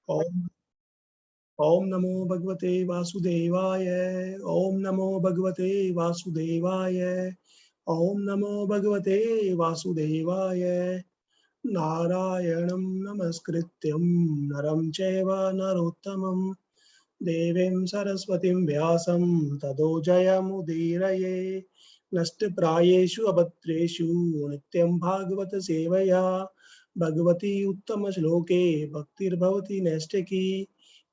Om Om Namo Bhagavate Vasudevaya. Om Namo Bhagavate Vasudevaya. Om Namo Bhagavate Vasudevaya. Narayanam Namaskrityam Naram Chaiva Narottamam Devim Saraswatim Vyasam Tado Jayamudiraye Nashtaprayeshu Abhatreshu Nityam Bhagavata Sevaya Bhagavati Uttama Shloke Bhaktir Bhavati Nastaki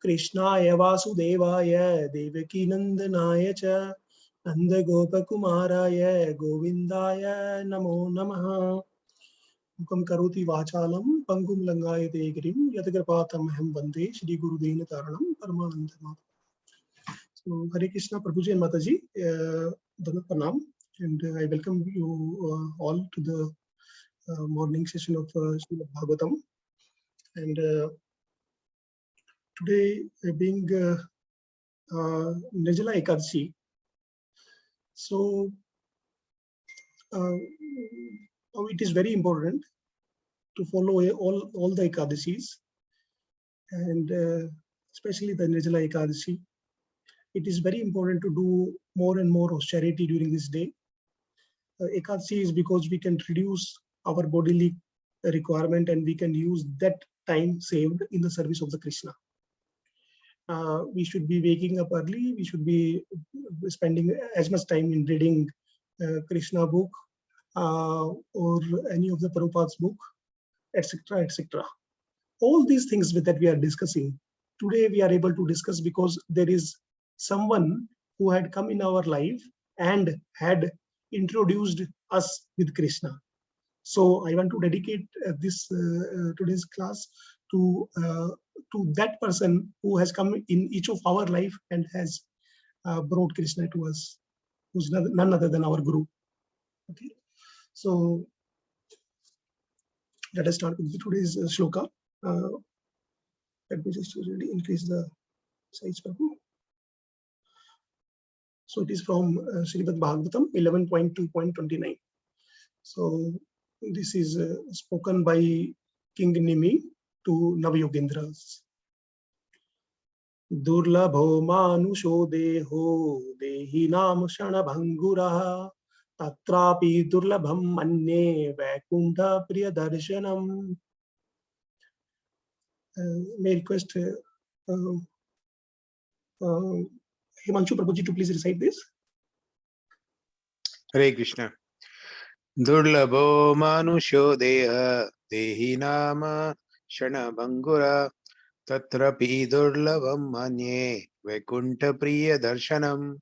Krishnaya Vasudevaya Devaki Nandanaya Cha Nanda Gopakumaraya Govindaya Namo Namaha Mukam Karoti Vachalam Pangum Langayate Girim Yatagrapatam Ham Bande Shri Guru Dena Taranam Paramanandam. So Hare Krishna Prabhuji and Mataji, Danat Pranam, and I welcome you all to the morning session of Srimad Bhagavatam. And today being Nirjala Ekadashi, so it is very important to follow all the Ekadashis, and especially the Nirjala Ekadashi. It is very important to do more and more austerity during this day. Ekadashi is because we can reduce our bodily requirement and we can use that time saved in the service of the Krishna. We should be waking up early. We should be spending as much time in reading Krishna book or any of the Prabhupada's book, etc., etc. All these things that we are discussing today, we are able to discuss because there is someone who had come in our life and had introduced us with Krishna. So I want to dedicate this today's class to that person who has come in each of our life and has brought Krishna to us, who's none other than our Guru. Okay, so let us start with today's shloka. Let me just really increase the size. So it is from Srimad Bhagavatam 11.2.29. So this is spoken by King Nimi to Navayogendras. Durlabho manusho deho dehi nam shana bhangura tatrapi durlabham manye vaikuntha priya darshanam. May request Himanshu Prabhuji to please recite this. Hare Krishna. Durlabho manusho deha dehi nama shana bhangura tatrapi durlabham manye vaikuntha priya darshanam.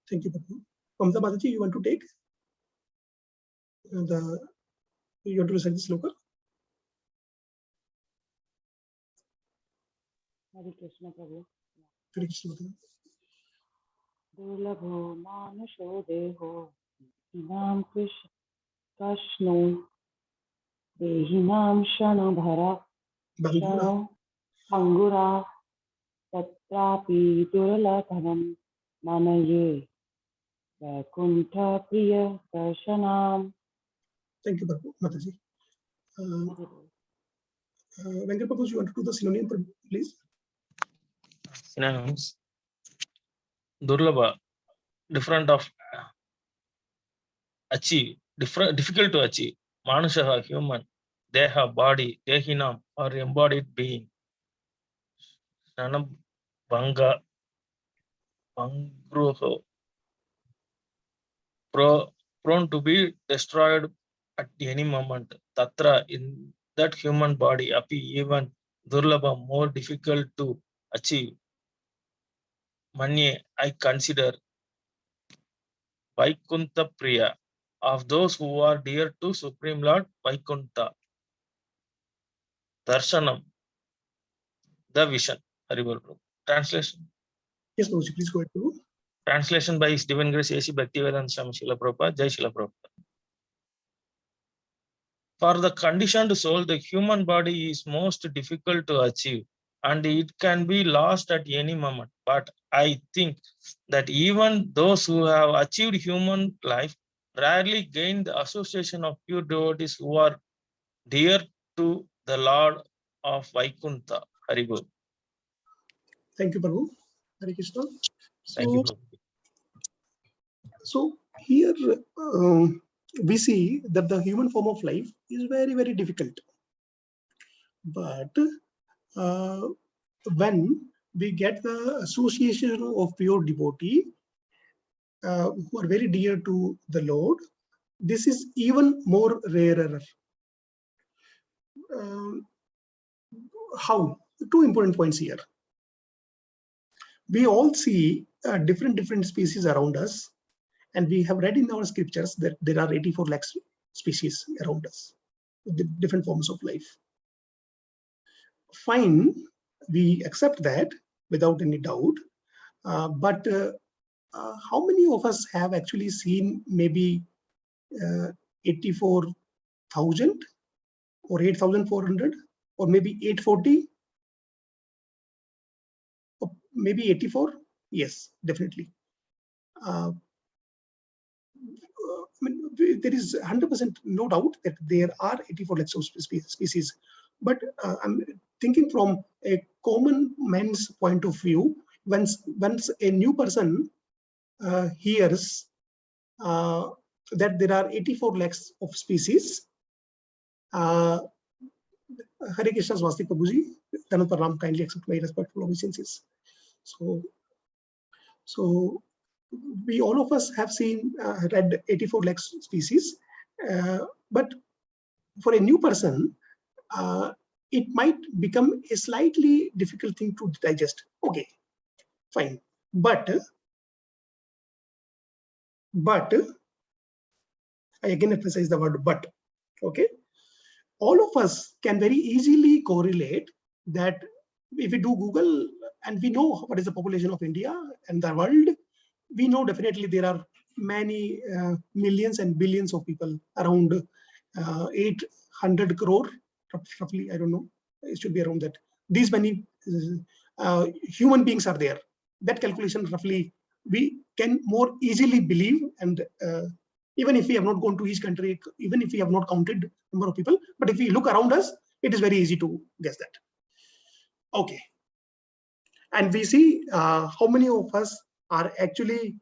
Thank you, Prabhu. Mamta Mataji, you want to take you want to recite this sloka? Hare Krishna Prabhu. Hare Krishna. Durlabho manusho deho Dehinam Krishno Dehinam Shana Bhangura Tatrapi Durlabhanam Manaye Vaikuntha Priya Darshanam. Thank you, Mataji. Venkat Prabhu, you want to do the synonym, please? Synonyms. Durlabha, different of achieve, difficult to achieve. Manushaha, human. Deha, body. Dehinam, or embodied being. Shana Bhanga, Bhangruho. Prone to be destroyed at any moment. Tatra, in that human body, api, even Durlabha, more difficult to achieve. Manye, I consider Vaikuntha Priya, of those who are dear to Supreme Lord Vaikuntha. Darshanam, the vision. Haribol. Translation. Yes, Prabhuji, please go ahead. Prabhu. Translation by His Divine Grace A.C. Bhaktivedanta Swami Srila Prabhupada, Jai Srila Prabhupada. For the conditioned soul, the human body is most difficult to achieve and it can be lost at any moment. But I think that even those who have achieved human life rarely gain the association of pure devotees who are dear to the Lord of Vaikuntha. Hari Bol. Thank you, Prabhu. Hare Krishna. Thank you, Prabhu. So here we see that the human form of life is very, very difficult. But when we get the association of pure devotee who are very dear to the Lord, this is even more rarer. How? Two important points here. We all see different species around us, and we have read in our scriptures that there are 84 lakhs species around us, different forms of life. Fine, we accept that without any doubt, but how many of us have actually seen maybe 84,000 or 8,400 or maybe 840 or maybe 84? Yes, definitely. I mean, there is 100% no doubt that there are 84 lakhs of species, but I'm thinking from a common man's point of view. Once a new person hears that there are 84 lakhs of species, Hare Krishna Swastik Prabhuji, Dhanat Param, kindly accept my respectful obeisances. So we all of us have seen read 84 lakhs species, but for a new person, it might become a slightly difficult thing to digest. Okay, fine, but I again emphasize the word but. Okay, all of us can very easily correlate that if we do Google and we know what is the population of India and the world, we know definitely there are many millions and billions of people, around 800 crore, roughly, I don't know, it should be around that. These many human beings are there. That calculation roughly we can more easily believe, and even if we have not gone to each country, even if we have not counted number of people, but if we look around us, it is very easy to guess that. Okay, and we see how many of us are actually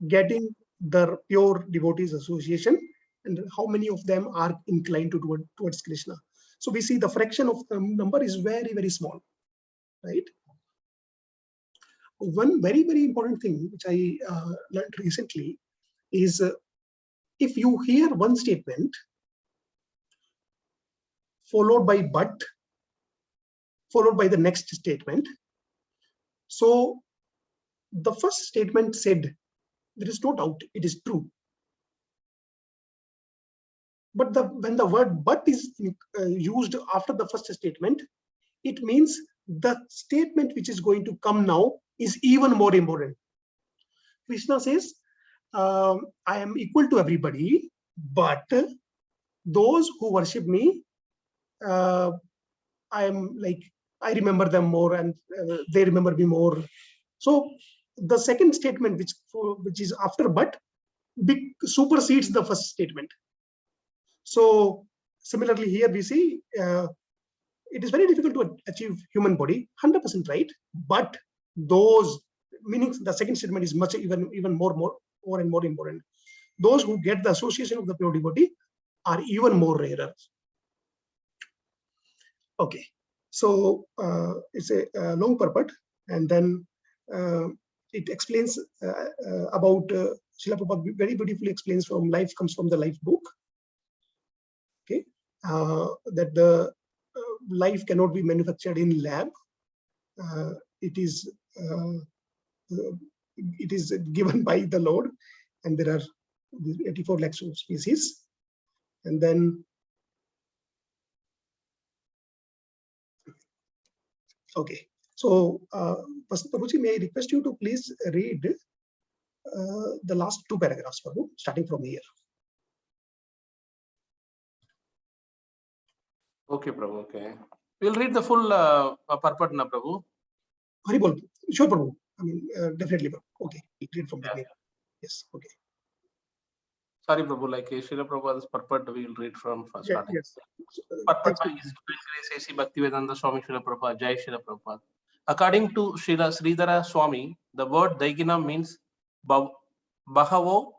getting the pure devotees association, and how many of them are inclined towards Krishna. So we see the fraction of the number is very, very small, right? One very, very important thing which I learned recently is if you hear one statement followed by but, followed by the next statement. So the first statement said, there is no doubt, it is true. But when the word but is used after the first statement, it means the statement which is going to come now is even more important. Krishna says, I am equal to everybody, but those who worship me, I am like, I remember them more, and they remember me more. So the second statement, which is after but, supersedes the first statement. So similarly here we see it is very difficult to achieve human body, 100% right, but those, meaning the second statement is much even more and more important. Those who get the association of the pure devotee are even more rarer. Okay, so it's a long purport, and then it explains about Srila Prabhupada very beautifully explains from Life Comes From the Life book. Okay, that the life cannot be manufactured in lab. It is given by the Lord, and there are 84 lakhs of species. And then, okay, so Prabhuji, may I request you to please read the last two paragraphs, Prabhu, starting from here. Okay, Prabhu. Okay, we'll read the full purport now, Prabhu. Haribol, sure, Prabhu. I mean, definitely, Prabhu. Okay, read from the beginning. Yes, okay. Sorry, Prabhu, like Srila Prabhupada's purport, we will read from first Yeah, starting. yes. Purport Thanks. by His Divine Grace A.C. Bhaktivedanta Swami Srila Prabhupada, Jai Srila Prabhupada. According to Srila Sridhara Swami, the word Daigina means Bahavo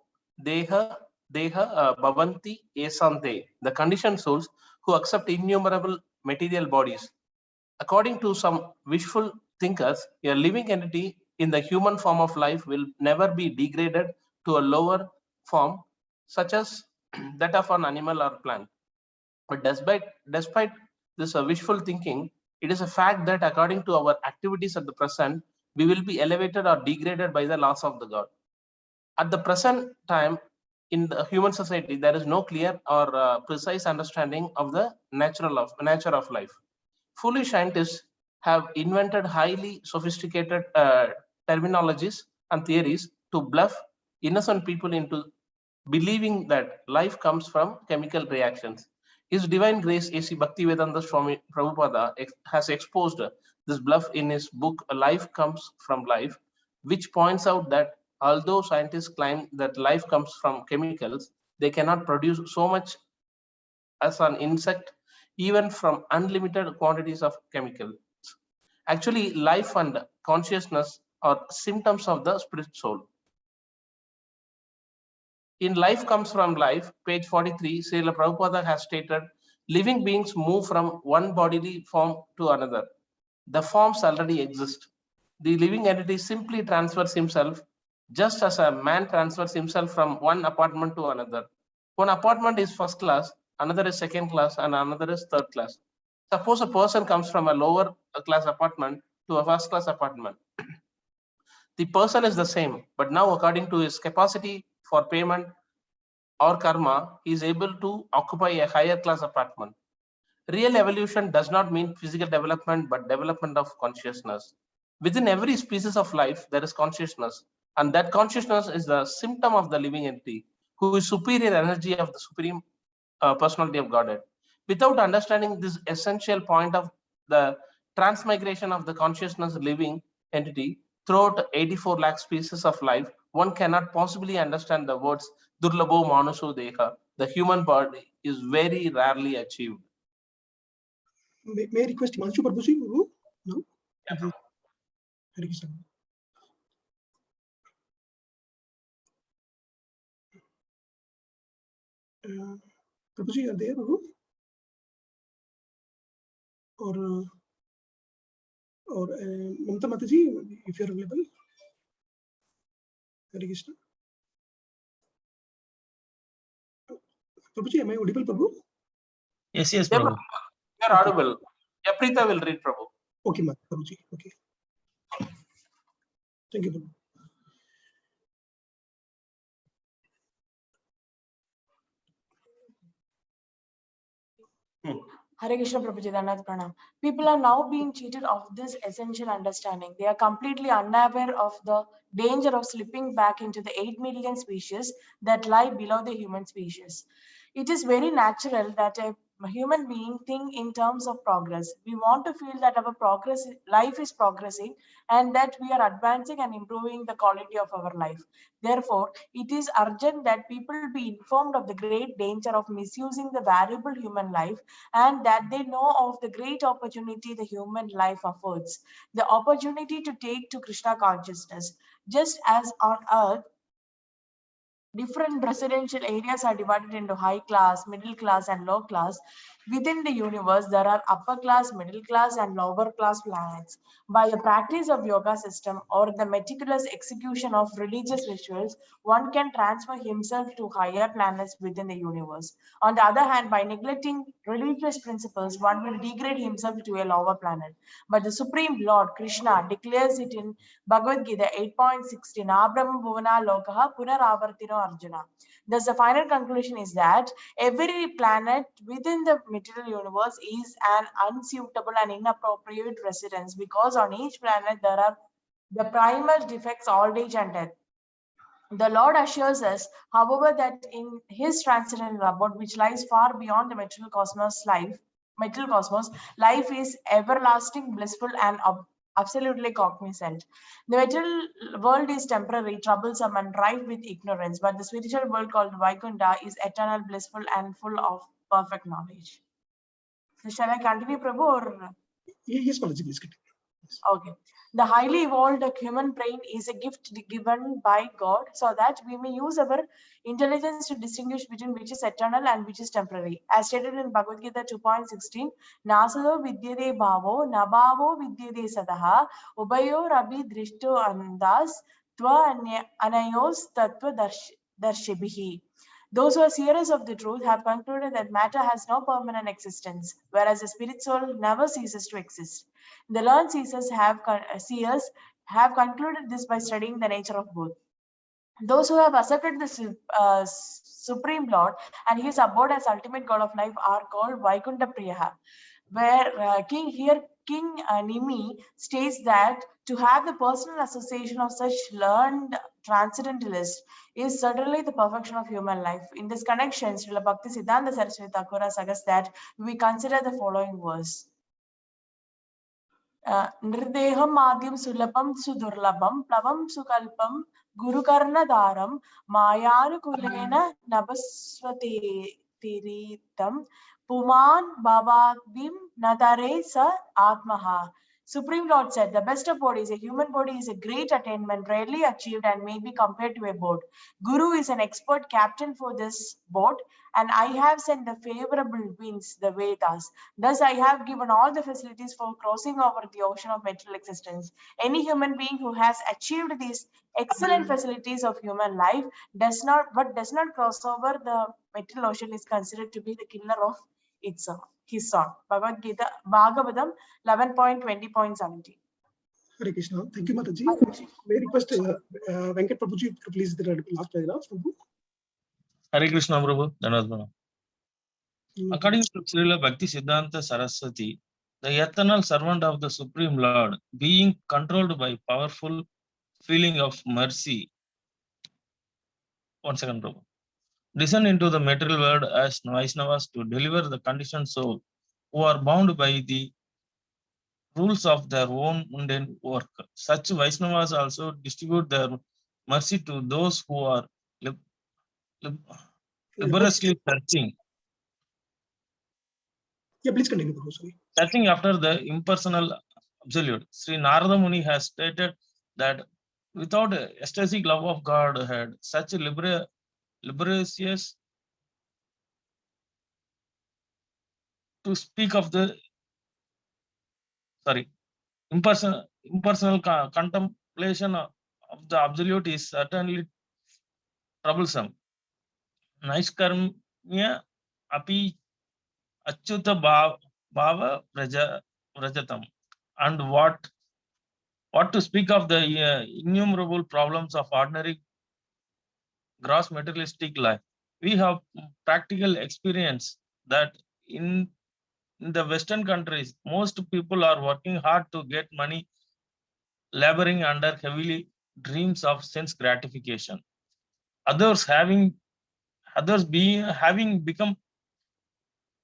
Deha Bhavanti Esante, the conditioned souls who accept innumerable material bodies. According to some wishful thinkers, a living entity in the human form of life will never be degraded to a lower form, such as that of an animal or plant. But despite this wishful thinking, it is a fact that according to our activities at the present, we will be elevated or degraded by the laws of the God. At the present time, in the human society, there is no clear or precise understanding of the nature of life. Foolish scientists have invented highly sophisticated terminologies and theories to bluff innocent people into believing that life comes from chemical reactions. His Divine Grace A.C. Bhaktivedanta Swami Prabhupada has exposed this bluff in his book Life Comes from Life, which points out that although scientists claim that life comes from chemicals, they cannot produce so much as an insect, even from unlimited quantities of chemicals. Actually, life and consciousness are symptoms of the spirit soul. In Life Comes from Life, page 43, Srila Prabhupada has stated, living beings move from one bodily form to another. The forms already exist. The living entity simply transfers himself, just as a man transfers himself from one apartment to another. One apartment is first class, another is second class, and another is third class. Suppose a person comes from a lower class apartment to a first class apartment. The person is the same, but now according to his capacity for payment or karma, he is able to occupy a higher class apartment. Real evolution does not mean physical development, but development of consciousness. Within every species of life, there is consciousness, and that consciousness is the symptom of the living entity, who is superior energy of the supreme personality of Godhead. Without understanding this essential point of the transmigration of the consciousness living entity throughout 84 lakh species of life, one cannot possibly understand the words Durlabho Manusho Deha. The human body is very rarely achieved. May I request Himanshu Prabhuji? No? Yeah. Hare Krishna. Prabhuji, are there? Or Mamta Mataji, if you're available? Hare Krishna. Prabhuji, am I audible, Prabhu? Yes, yes, Yeah, Prabhu. you're audible. Yeah, Preeta will read, Prabhu. Okay, Prabhuji. Okay. Thank you, Prabhu. Hare Krishna Prabhuji, Dandavat Pranam. People are now being cheated of this essential understanding. They are completely unaware of the danger of slipping back into the 8 million species that lie below the human species. It is very natural that a human being think in terms of progress. We want to feel that our life is progressing and that we are advancing and improving the quality of our life. Therefore, it is urgent that people be informed of the great danger of misusing the valuable human life and that they know of the great opportunity the human life affords, the opportunity to take to Krishna consciousness. Just as on earth, different residential areas are divided into high class, middle class, and low class. Within the universe, there are upper class, middle class, and lower class planets. By the practice of yoga system or the meticulous execution of religious rituals, one can transfer himself to higher planets within the universe. On the other hand, by neglecting religious principles, one will degrade himself to a lower planet. But the Supreme Lord Krishna declares it in Bhagavad Gita 8.16, Abraham Bhuvana Lokaha Punaravartino Arjuna. Thus, the final conclusion is that every planet within the material universe is an unsuitable and inappropriate residence because on each planet there are the primal defects, old age, and death. The Lord assures us, however, that in his transcendental abode, which lies far beyond the material cosmos, life is everlasting, blissful, and absolutely cognizant. The material world is temporary, troublesome, and rife with ignorance, but the spiritual world called Vaikuntha is eternal, blissful, and full of perfect knowledge. So shall I continue, Prabhu, or? Yes, Balaji, please continue. Okay. The highly evolved human brain is a gift given by God so that we may use our intelligence to distinguish between which is eternal and which is temporary. As stated in Bhagavad Gita 2.16, Nasado vidyade bhavo, nabhavo vidyade sadaha, ubayo rabi drishto andas, tva anayos tattva darshibihi. Those who are seers of the truth have concluded that matter has no permanent existence, whereas the spirit soul never ceases to exist. The learned seers have concluded this by studying the nature of both. Those who have accepted the Supreme Lord and his abode as ultimate God of life are called Vaikuntha Priyaha, where King Nimi states that to have the personal association of such learned transcendentalists is certainly the perfection of human life. In this connection, Srila Bhakti Siddhanta Saraswati Thakura suggests that we consider the following verse. Nirdeham Madhyam Sulabam Sudurlabam Plavam Sukalpam Gurukarnadaram Mayanukulena Nabaswate Tiritam Puman Bhavagvim Natare Sa Atmaha. Supreme Lord said, the best of bodies, a human body is a great attainment, rarely achieved and may be compared to a boat. Guru is an expert captain for this boat, and I have sent the favorable winds, the Vedas. Thus, I have given all the facilities for crossing over the ocean of material existence. Any human being who has achieved these excellent facilities of human life does not cross over the material ocean is considered to be the killer of his song. Bhagavad Gita, Bhagavatam 11.20.17. Hare Krishna. Thank you, Mataji. May I request Venkat Prabhuji to please the last paragraph. Hare Krishna, Prabhu. Dhanavad. According to Srila Bhakti Siddhanta Saraswati, the eternal servant of the Supreme Lord, being controlled by powerful feeling of mercy. One second, Prabhu. Descend into the material world as Vaishnavas to deliver the conditioned soul who are bound by the rules of their own mundane work. Such Vaishnavas also distribute their mercy to those who are laboriously searching. Yeah, please continue. Sorry. Searching after the impersonal absolute. Sri Narada Muni has stated that without ecstatic love of Godhead, such laborious to speak of the impersonal contemplation of the absolute is certainly troublesome. Naiskarmya api achyuta bhava vrajatam. And what to speak of the innumerable problems of ordinary gross materialistic life. We have practical experience that in the Western countries, most people are working hard to get money, laboring under heavily dreams of sense gratification. Others having become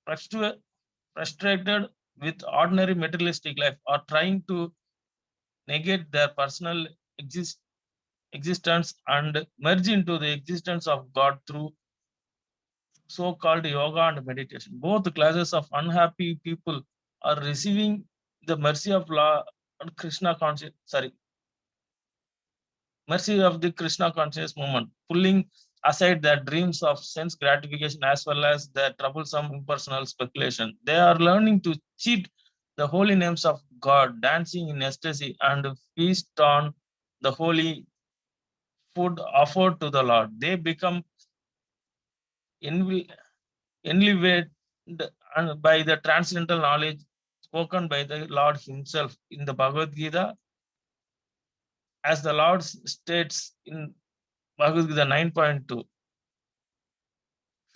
frustrated with ordinary materialistic life or trying to negate their personal existence and merge into the existence of God through so-called yoga and meditation. Both classes of unhappy people are receiving the mercy of Lord Krishna mercy of the Krishna conscious movement, pulling aside their dreams of sense gratification as well as their troublesome impersonal speculation. They are learning to cheat the holy names of God, dancing in ecstasy, and feast on the holy food offered to the Lord. They become enlivened by the transcendental knowledge spoken by the Lord himself in the Bhagavad Gita, as the Lord states in Bhagavad Gita 9.2,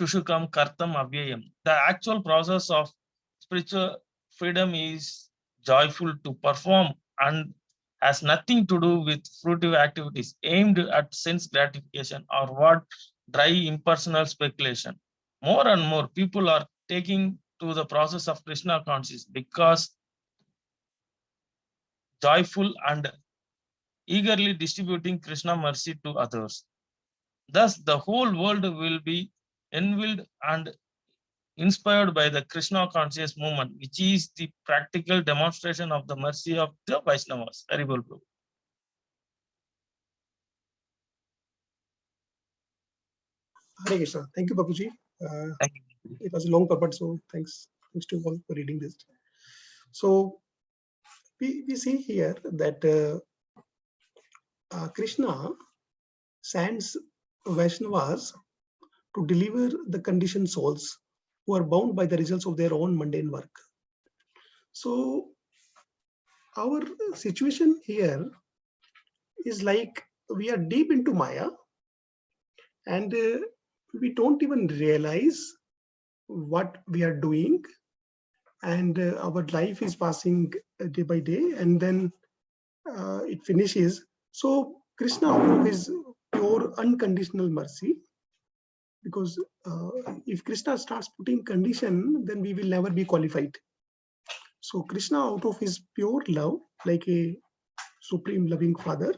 Shushukam Kartam Avyayam. The actual process of spiritual freedom is joyful to perform and has nothing to do with fruitive activities aimed at sense gratification or what dry impersonal speculation. More and more people are taking to the process of Krishna consciousness because joyful and eagerly distributing Krishna mercy to others. Thus, the whole world will be enwilled and inspired by the Krishna conscious movement, which is the practical demonstration of the mercy of the Vaishnavas. Haribol Prabhu. Hare Krishna. Thank you, Babuji. Thank you. It was a long purport, so thanks to all for reading this. So we see here that Krishna sends Vaishnavas to deliver the conditioned souls who are bound by the results of their own mundane work. So our situation here is like we are deep into Maya, and we don't even realize what we are doing, and our life is passing day by day, and then it finishes. So Krishna, out of his pure unconditional mercy, because if Krishna starts putting condition, then we will never be qualified. So Krishna, out of his pure love, like a supreme loving father,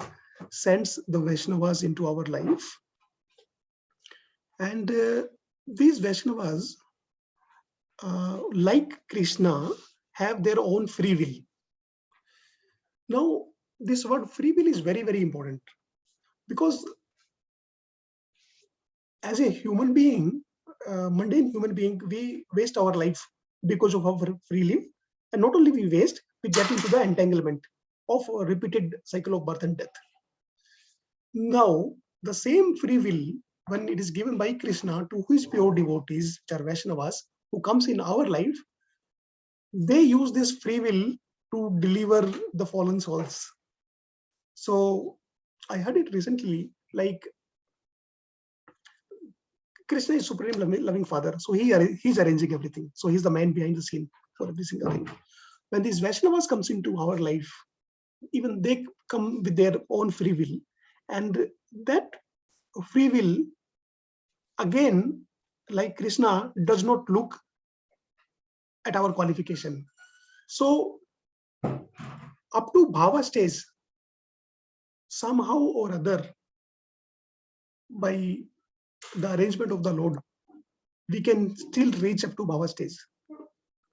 sends the Vaishnavas into our life. And these Vaishnavas, like Krishna, have their own free will. Now, this word free will is very, very important, because as a human being, mundane human being, we waste our life because of our free will. And not only we waste, we get into the entanglement of a repeated cycle of birth and death. Now, the same free will, when it is given by Krishna to his pure devotees, which are Vaishnavas, who comes in our life, they use this free will to deliver the fallen souls. So I heard it recently, like Krishna is supreme loving father. So he's arranging everything. So he's the man behind the scene for every single thing. When these Vaishnavas comes into our life, even they come with their own free will. And that free will, again, like Krishna, does not look at our qualification. So up to bhava stage, somehow or other, by the arrangement of the Lord, we can still reach up to bhava stage.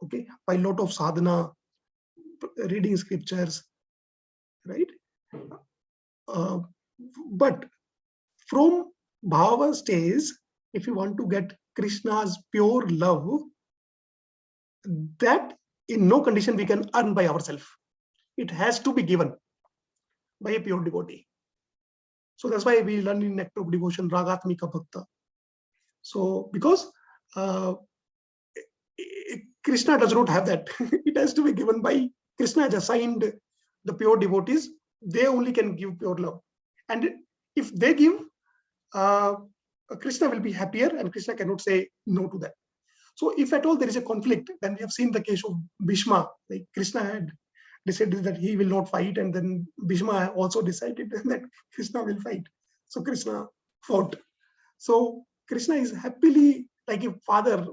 Okay, by lot of sadhana, reading scriptures, right? But from bhava stage, if you want to get Krishna's pure love, that in no condition we can earn by ourselves. It has to be given by a pure devotee. So that's why we learn in Nectar of Devotion, Ragatmika Bhakta. So because Krishna does not have that, it has to be given by Krishna has assigned the pure devotees. They only can give pure love. And if they give, Krishna will be happier, and Krishna cannot say no to that. So if at all there is a conflict, then we have seen the case of Bhishma, like Krishna had decided that he will not fight, and then Bhishma also decided that Krishna will fight. So Krishna fought. So Krishna is happily, like a father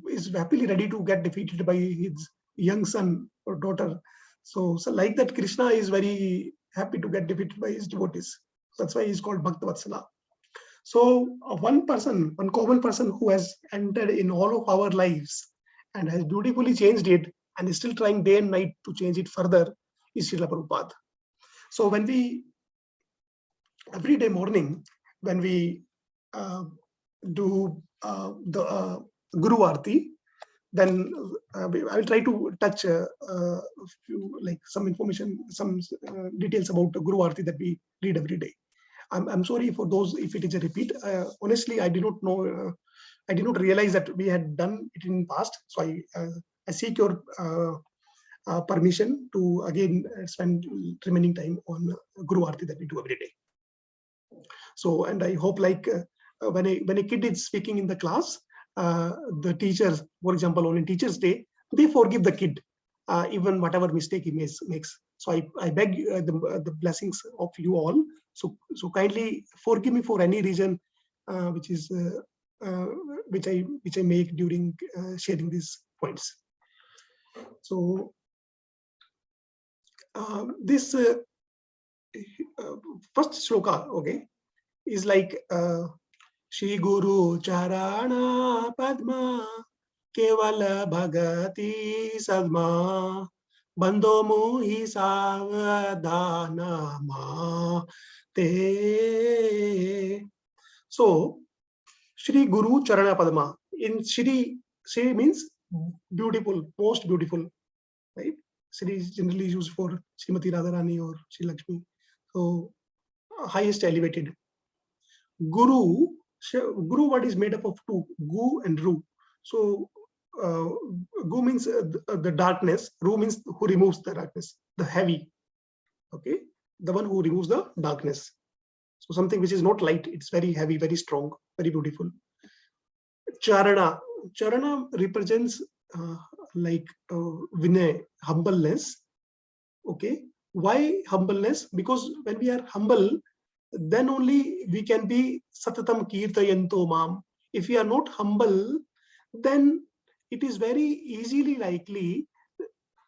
is happily ready to get defeated by his young son or daughter. So like that, Krishna is very happy to get defeated by his devotees. That's why he's called Bhakta Vatsala. So one common person who has entered in all of our lives and has beautifully changed it and is still trying day and night to change it further is Srila Prabhupada. So when we, every day morning, when we do the Guru Aarti, then I will try to touch a few, like some information, some details about the Guru Aarti that we read every day. I'm sorry for those if it is a repeat. Honestly, I did not know, I did not realize that we had done it in past. So I seek your permission to again spend remaining time on Guru Aarti that we do every day. So, and I hope like when a kid is speaking in the class, the teachers, for example, on a Teacher's Day, they forgive the kid, even whatever mistake he makes. So I beg the blessings of you all. So kindly forgive me for any reason which I make during sharing these points. So this first shloka, okay, is like Shri Guru Charana Padma Kevala Bhagati Sadma Bandho Muhi Savadhana Ma Te. So Shri Guru Charana Padma. In Shri means beautiful, most beautiful, right? Shri is generally used for Srimati Radharani or Shri Lakshmi. So highest elevated. Guru, what is made up of two, Gu and Ru. So Gu means the darkness, Ru means who removes the darkness, the heavy, okay, the one who removes the darkness. So something which is not light, it's very heavy, very strong, very beautiful. Charana represents like Vinay, humbleness. Okay, why humbleness? Because when we are humble, then only we can be Satatam Kirtayanto Mam. If we are not humble, then it is very easily likely.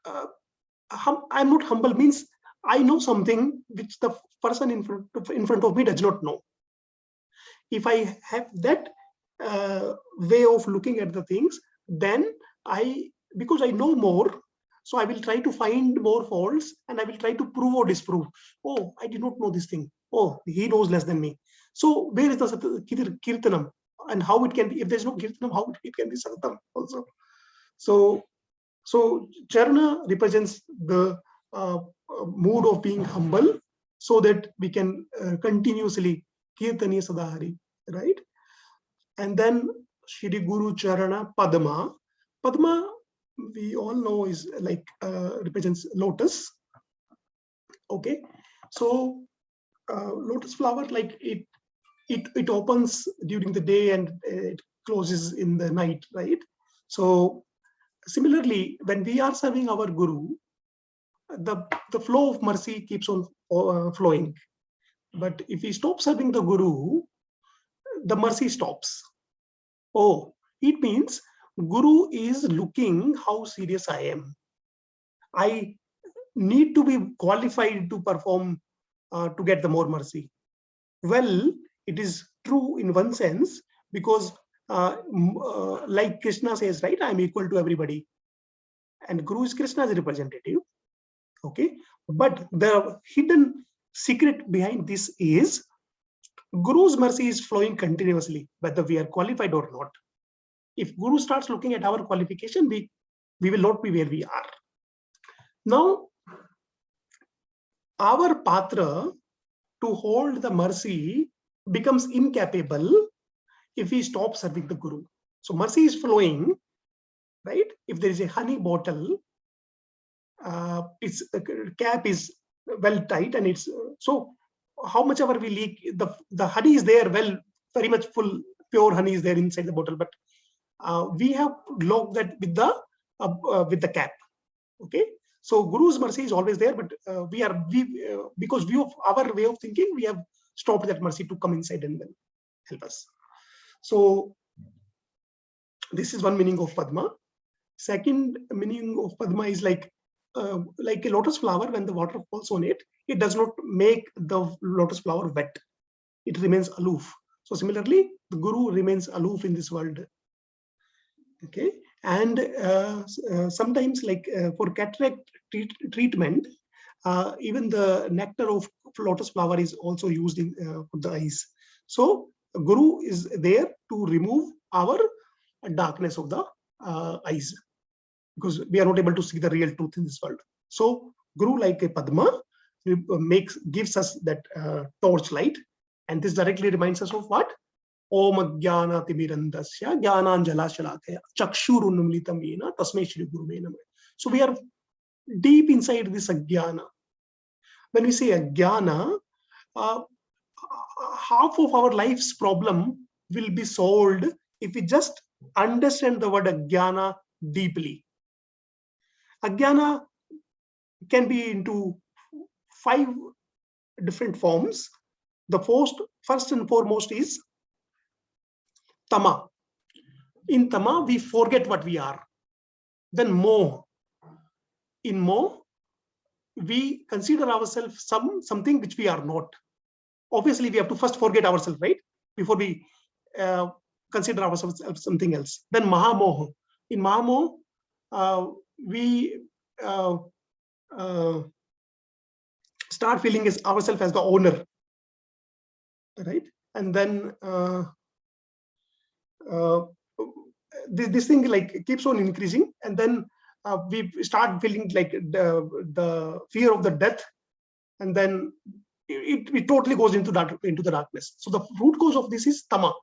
I'm not humble means I know something which the person in front of me does not know. If I have that way of looking at the things, then because I know more, so I will try to find more faults and I will try to prove or disprove. Oh, I did not know this thing. Oh, he knows less than me. So where is the Kirtanam? And how it can be, if there's no Kirtanam, how it can be Satatam also. So Charana represents the mood of being humble so that we can continuously Kirtaniya Sadahari, right? And then Shri Guru Charana Padma. Padma, we all know, is like represents lotus. Okay, so lotus flower, like it opens during the day and it closes in the night, right? So similarly, when we are serving our Guru, the flow of mercy keeps on flowing. But if we stop serving the Guru, the mercy stops. Oh, it means Guru is looking how serious I am. I need to be qualified to perform to get the more mercy. Well, it is true in one sense, because like Krishna says, right, I'm equal to everybody. And Guru is Krishna's representative. Okay, but the hidden secret behind this is Guru's mercy is flowing continuously, whether we are qualified or not. If Guru starts looking at our qualification, we will not be where we are. Now, our patra to hold the mercy becomes incapable if we stop serving the Guru. So mercy is flowing, right? If there is a honey bottle, its cap is well tight, and it's so how much ever we leak, the honey is there, well, very much full, pure honey is there inside the bottle, but we have locked that with the cap. Okay, so Guru's mercy is always there, but because of our way of thinking, we have stopped that mercy to come inside and then help us. So this is one meaning of Padma. Second meaning of Padma is like a lotus flower. When the water falls on it, it does not make the lotus flower wet. It remains aloof. So similarly, the Guru remains aloof in this world. Okay, and sometimes, like for cataract treatment, even the nectar of lotus flower is also used in for the eyes. So Guru is there to remove our darkness of the eyes, because we are not able to see the real truth in this world. So Guru, like a Padma, gives us that torch light, and this directly reminds us of what? Om Jnana Timirandasya Jnananjala Shalakaya Chakshurunumlitam Yena Tasmai Shri Guruve Namah. So we are deep inside this Ajnana. When we say Ajnana, half of our life's problem will be solved if we just understand the word Ajnana deeply. Ajnana can be into 5 different forms. The first and foremost is Tama. In Tama, we forget what we are. Then Moh. In Moh, we consider ourselves something which we are not. Obviously, we have to first forget ourselves, right? Before we consider ourselves something else. Then Mahamoha. In Mahamoha, we start feeling ourselves as the owner, right? And then this thing like keeps on increasing, and then we start feeling like the fear of the death, and then it totally goes into the darkness. So the root cause of this is tama.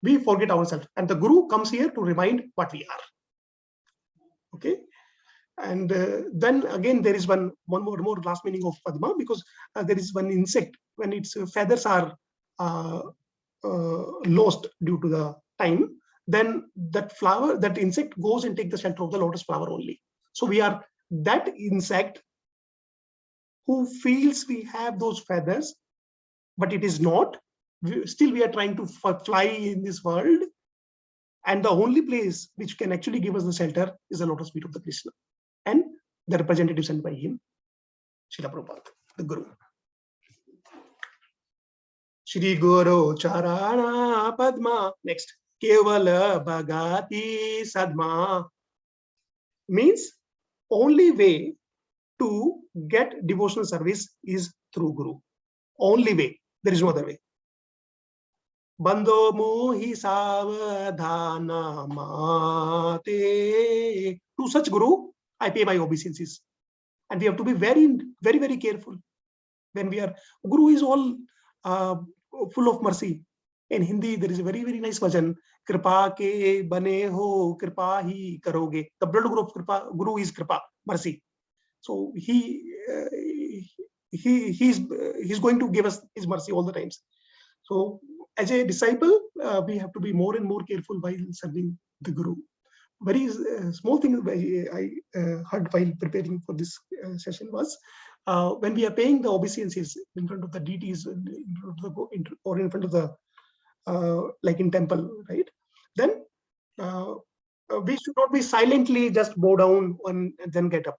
We forget ourselves, and the guru comes here to remind what we are. Okay, and then again there is one more last meaning of Padma, because there is one insect when its feathers are lost due to the time, then that insect goes and take the shelter of the lotus flower only. So we are that insect who feels we have those feathers, but it is not. Still we are trying to fly in this world, and the only place which can actually give us the shelter is the lotus feet of the Krishna and the representative sent by him, Srila Prabhupada, the Guru. Shri Guru Charana Padma. Next, Kevala Bhagati Sadma means only way to get devotional service is through Guru. Only way. There is no other way. Bando Mohi Savadhana Mate. To such Guru, I pay my obeisances. And we have to be very, very, very careful. When we are, Guru is all full of mercy. In Hindi, there is a very, very nice version. Kripa ke bane ho, kripa hi karoge. The blood group of Kripa, Guru is Kripa, mercy. So he's going to give us his mercy all the times. So as a disciple, we have to be more and more careful while serving the Guru. Very small thing I heard while preparing for this session was when we are paying the obeisances in front of the deities, in front of the like in temple, right? Then we should not be silently just bow down and then get up.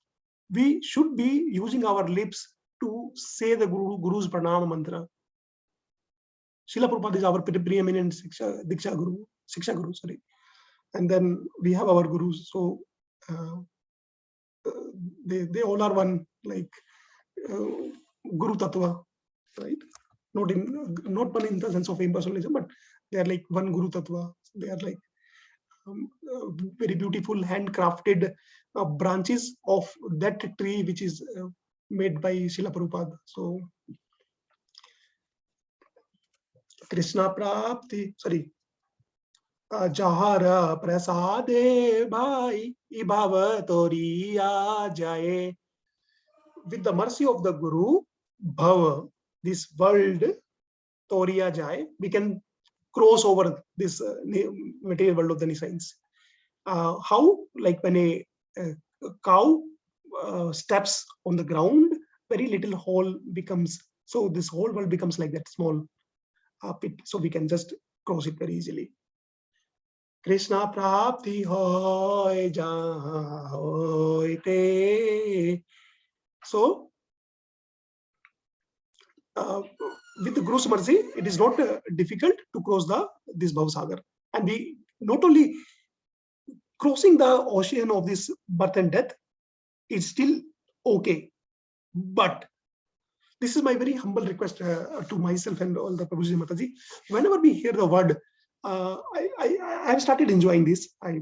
We should be using our lips to say the Guru's pranama mantra. Srila Prabhupada is our preeminent Diksha Guru, Siksha Guru, sorry. And then we have our gurus. So they all are one, like Guru Tattva, right? Not one in the sense of impersonalism, but they are like one Guru Tattva. They are like very beautiful handcrafted branches of that tree which is made by Srila Prabhupada. So Krishna Prapti, sorry. Jahara prasade bhai ibhava toriya jaye. With the mercy of the Guru, bhava, this world, toriya jaye, we can cross over this material world of the science. How? Like when a cow steps on the ground, very little hole becomes, so this whole world becomes like that small pit, so we can just cross it very easily. Krishna prapti hoy jahan hoy te. So with the Guru's mercy, it is not difficult to cross this Bhavasagar. And we not only crossing the ocean of this birth and death is still okay, but this is my very humble request to myself and all the Prabhuji Mataji. Whenever we hear the word, I have started enjoying this. I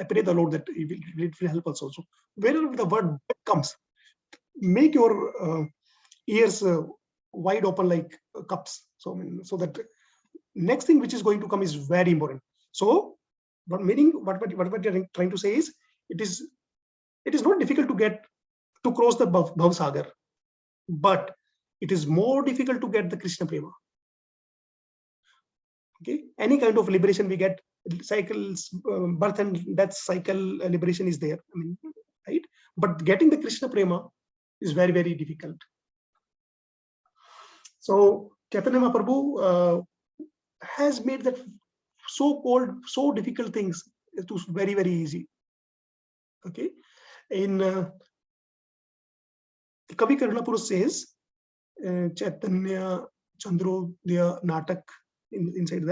pray the Lord that it will help us also. Wherever the word comes, make your ears wide open like cups. So that next thing which is going to come is very important. So what you're trying to say is it is not difficult to cross the Bhavasagar, but it is more difficult to get the Krishna Prema. Okay, any kind of liberation we get, cycles, birth and death cycle liberation is there. I mean, right? But getting the Krishna Prema is very, very difficult. So Chaitanya Mahaprabhu has made that so difficult things to very, very easy. Okay, in Kavi Karulapur says, Chaitanya Chandrodaya Natak inside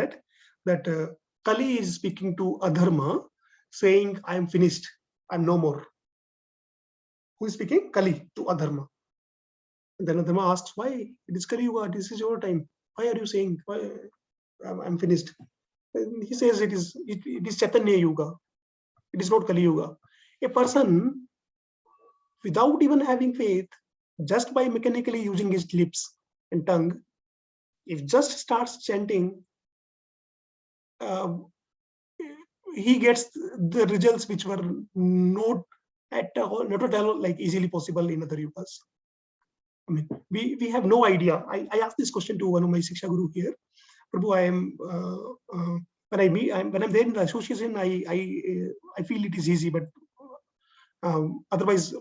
that Kali is speaking to Adharma, saying, I am finished, I'm no more. Who is speaking? Kali to Adharma. And then Adharma asks, why? It is Kali Yuga, this is your time. Why are you saying, why, I'm finished? And he says it is Chaitanya Yuga. It is not Kali Yuga. A person without even having faith, just by mechanically using his lips and tongue, if just starts chanting, he gets the results which were not at all like easily possible in other yugas. I mean, we have no idea. I asked this question to one of my Siksha Guru here. Prabhu, I am when I'm there in the association, I feel it is easy, but otherwise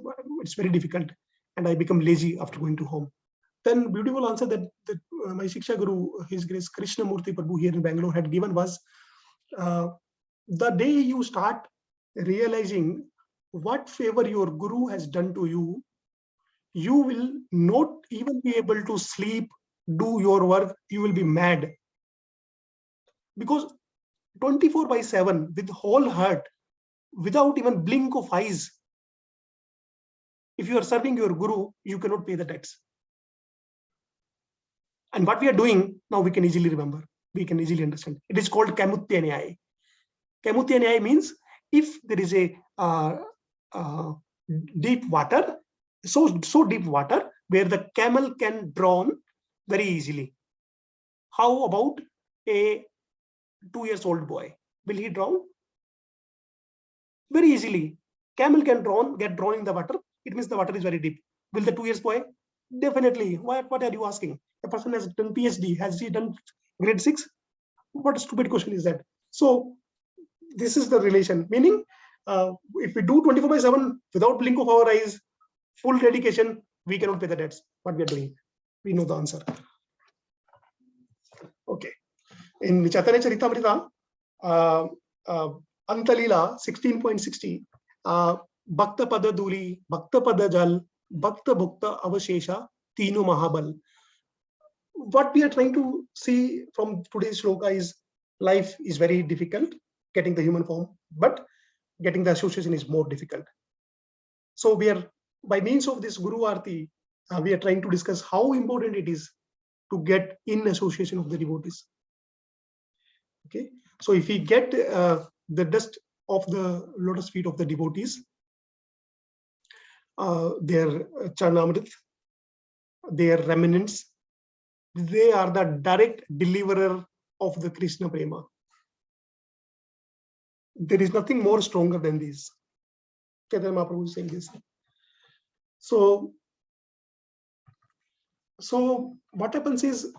it's very difficult, and I become lazy after going to home. Then beautiful answer that my Siksha Guru, His Grace Krishna Murthy Prabhu here in Bangalore had given was, the day you start realizing what favor your Guru has done to you, you will not even be able to sleep, do your work, you will be mad. Because 24/7 with whole heart, without even blink of eyes, if you are serving your Guru, you cannot pay the debts. And what we are doing now, we can easily remember, we can easily understand. It is called Kamutya Nyaya. Kamutya Nyaya means if there is a deep water, so deep water where the camel can drown very easily. How about a 2-year-old boy? Will he drown? Very easily. Camel can get drawn in the water. It means the water is very deep. Will the 2 years boy? Definitely. What are you asking? A person has done PhD. Has he done grade 6? What a stupid question is that? So this is the relation. Meaning, if we do 24/7 without blink of our eyes, full dedication, we cannot pay the debts. What we are doing, we know the answer. Okay. In Chaitanya Charitamrita, Antalila 16.60, Bhakta Pada Duli, Bhakta Pada Jal, Bhakta Bhukta Avashesha, Tino Mahabal. What we are trying to see from today's shloka is life is very difficult, getting the human form, but getting the association is more difficult. So we are, by means of this Guru Arti, we are trying to discuss how important it is to get in association of the devotees. Okay, so if we get the dust of the lotus feet of the devotees, their charnamrit, their remnants, they are the direct deliverer of the Krishna Prema. There is nothing more stronger than this. Chaitanya Mahaprabhu is saying this. So what happens is,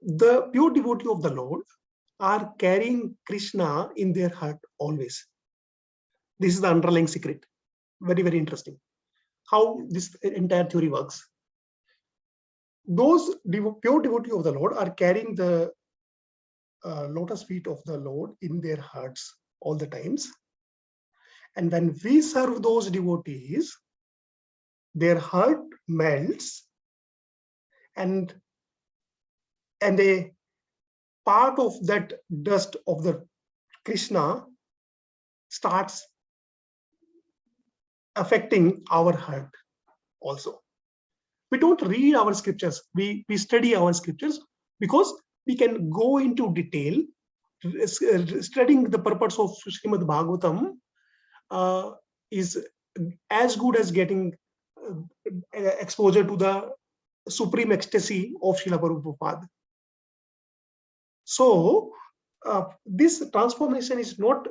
the pure devotee of the Lord are carrying Krishna in their heart always. This is the underlying secret. Very, very interesting how this entire theory works. Those pure devotee of the Lord are carrying the lotus feet of the Lord in their hearts all the times. And when we serve those devotees, their heart melts, and a part of that dust of the Krishna starts affecting our heart also. We don't read our scriptures, we study our scriptures because we can go into detail. Studying the purpose of Srimad Bhagavatam is as good as getting exposure to the supreme ecstasy of Srila Prabhupada. So this transformation is not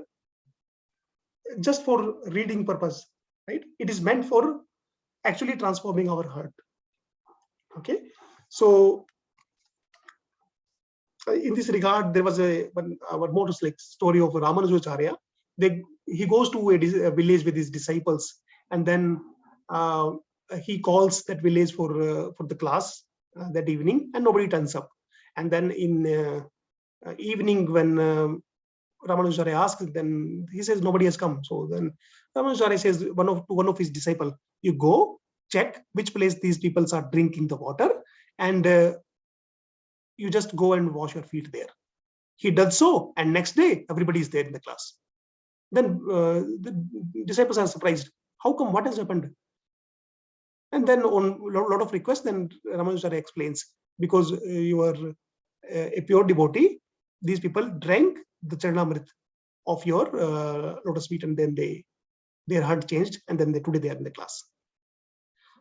just for reading purpose, right? It is meant for actually transforming our heart. Okay, so in this regard, there was one more like story of Ramanujacharya. He goes to a village with his disciples, and then he calls that village for the class that evening, and nobody turns up. And then in evening, when Ramanujacharya asks, then he says nobody has come. So then Ramanujacharya says one of his disciple, you go check which place these people are drinking the water, and you just go and wash your feet there. He does so, and next day everybody is there in the class. Then the disciples are surprised. How come? What has happened? And then on a lot of requests, then Ramanujacharya explains, because you are a pure devotee, these people drank the Charanamrit of your lotus feet, and then their heart changed, and then today they are in the class.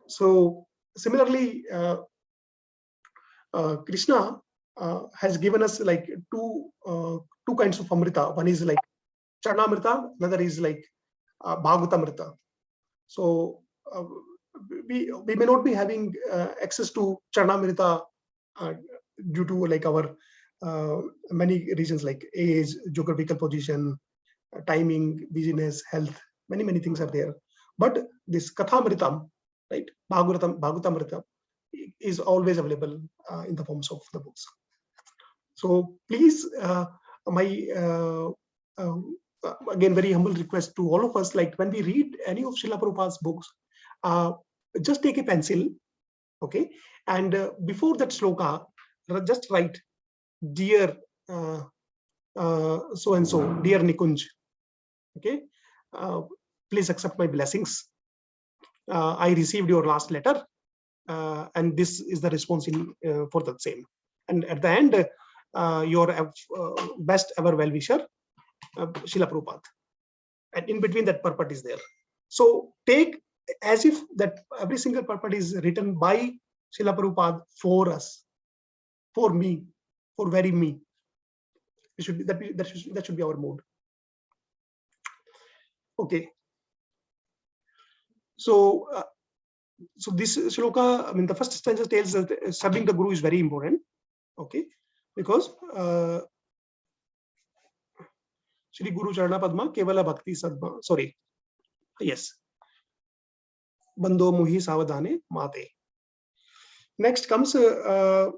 So similarly, Krishna has given us like two kinds of amrita. One is like Charanamrita, another is like Bhagavatamrita. So we may not be having access to Charanamrita due to like our many reasons like age, geographical position, timing, busyness, health, many things are there. But this Kathamritam, right, Bhagavatamrita is always available in the forms of the books. So please, my again very humble request to all of us, like when we read any of Srila Prabhupada's books, just take a pencil, okay, and before that sloka, just write, dear so and so, dear Nikunj, okay, please accept my blessings. I received your last letter, and this is the response in for the same. And at the end, your best ever well-wisher, Srila Prabhupada. And in between that purport is there. So take as if that every single purport is written by Srila Prabhupada for us, for me, for very me. It should be that should be our mode. Okay. So this shloka, I mean, the first stanza tells that serving the Guru is very important. Okay, because Shri Guru Charana Padma Kevala Bhakti Sadma. Sorry, yes. Bando Muhi Savadane Mate. Next comes not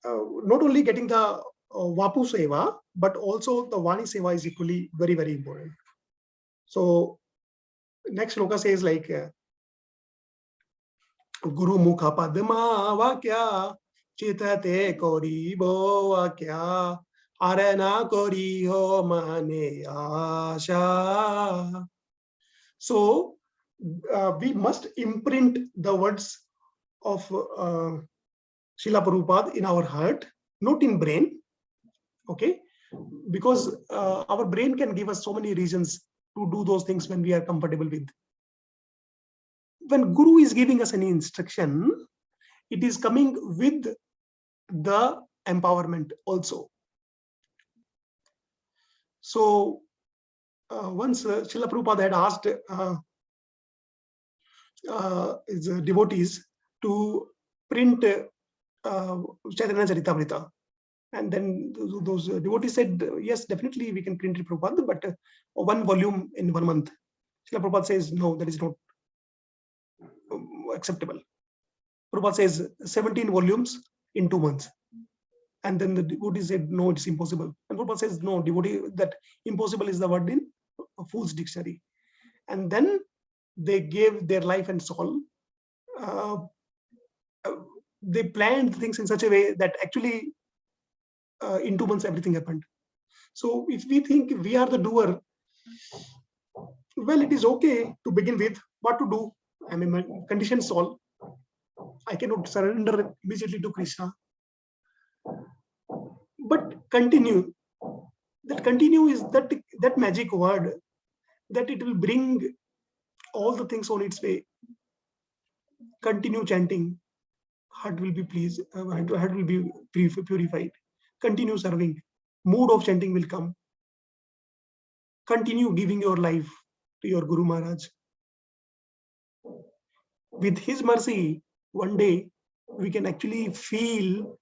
only getting the Vapu Seva, but also the Vani Seva is equally very important. So next shloka says like Guru Mukha Padma Vakya Chitate Kori Bo Vakya Arana Kori Ho Mane Asha. So we must imprint the words of Srila Prabhupada in our heart, not in brain, okay? Because our brain can give us so many reasons to do those things when we are comfortable with. When Guru is giving us any instruction, it is coming with the empowerment also. So once Srila Prabhupada had asked his devotees to print Chaitanya Charitamrita, and then those devotees said, yes, definitely we can print it, Prabhupada, but one volume in 1 month. Srila Prabhupada says, no, that is not acceptable. Prabhupada says 17 volumes in 2 months. And then the devotee said, no, it's impossible. And Prabhupada says, no, devotee, that impossible is the word in a fool's dictionary. And then they gave their life and soul. They planned things in such a way that actually in 2 months everything happened. So if we think we are the doer, well, it is okay to begin with. What to do? I mean, my condition solved. I cannot surrender immediately to Krishna. But continue. That continue is that magic word that it will bring all the things on its way. Continue chanting. Heart will be pleased. Heart will be purified. Continue serving. Mood of chanting will come. Continue giving your life to your Guru Maharaj. With his mercy, one day we can actually feel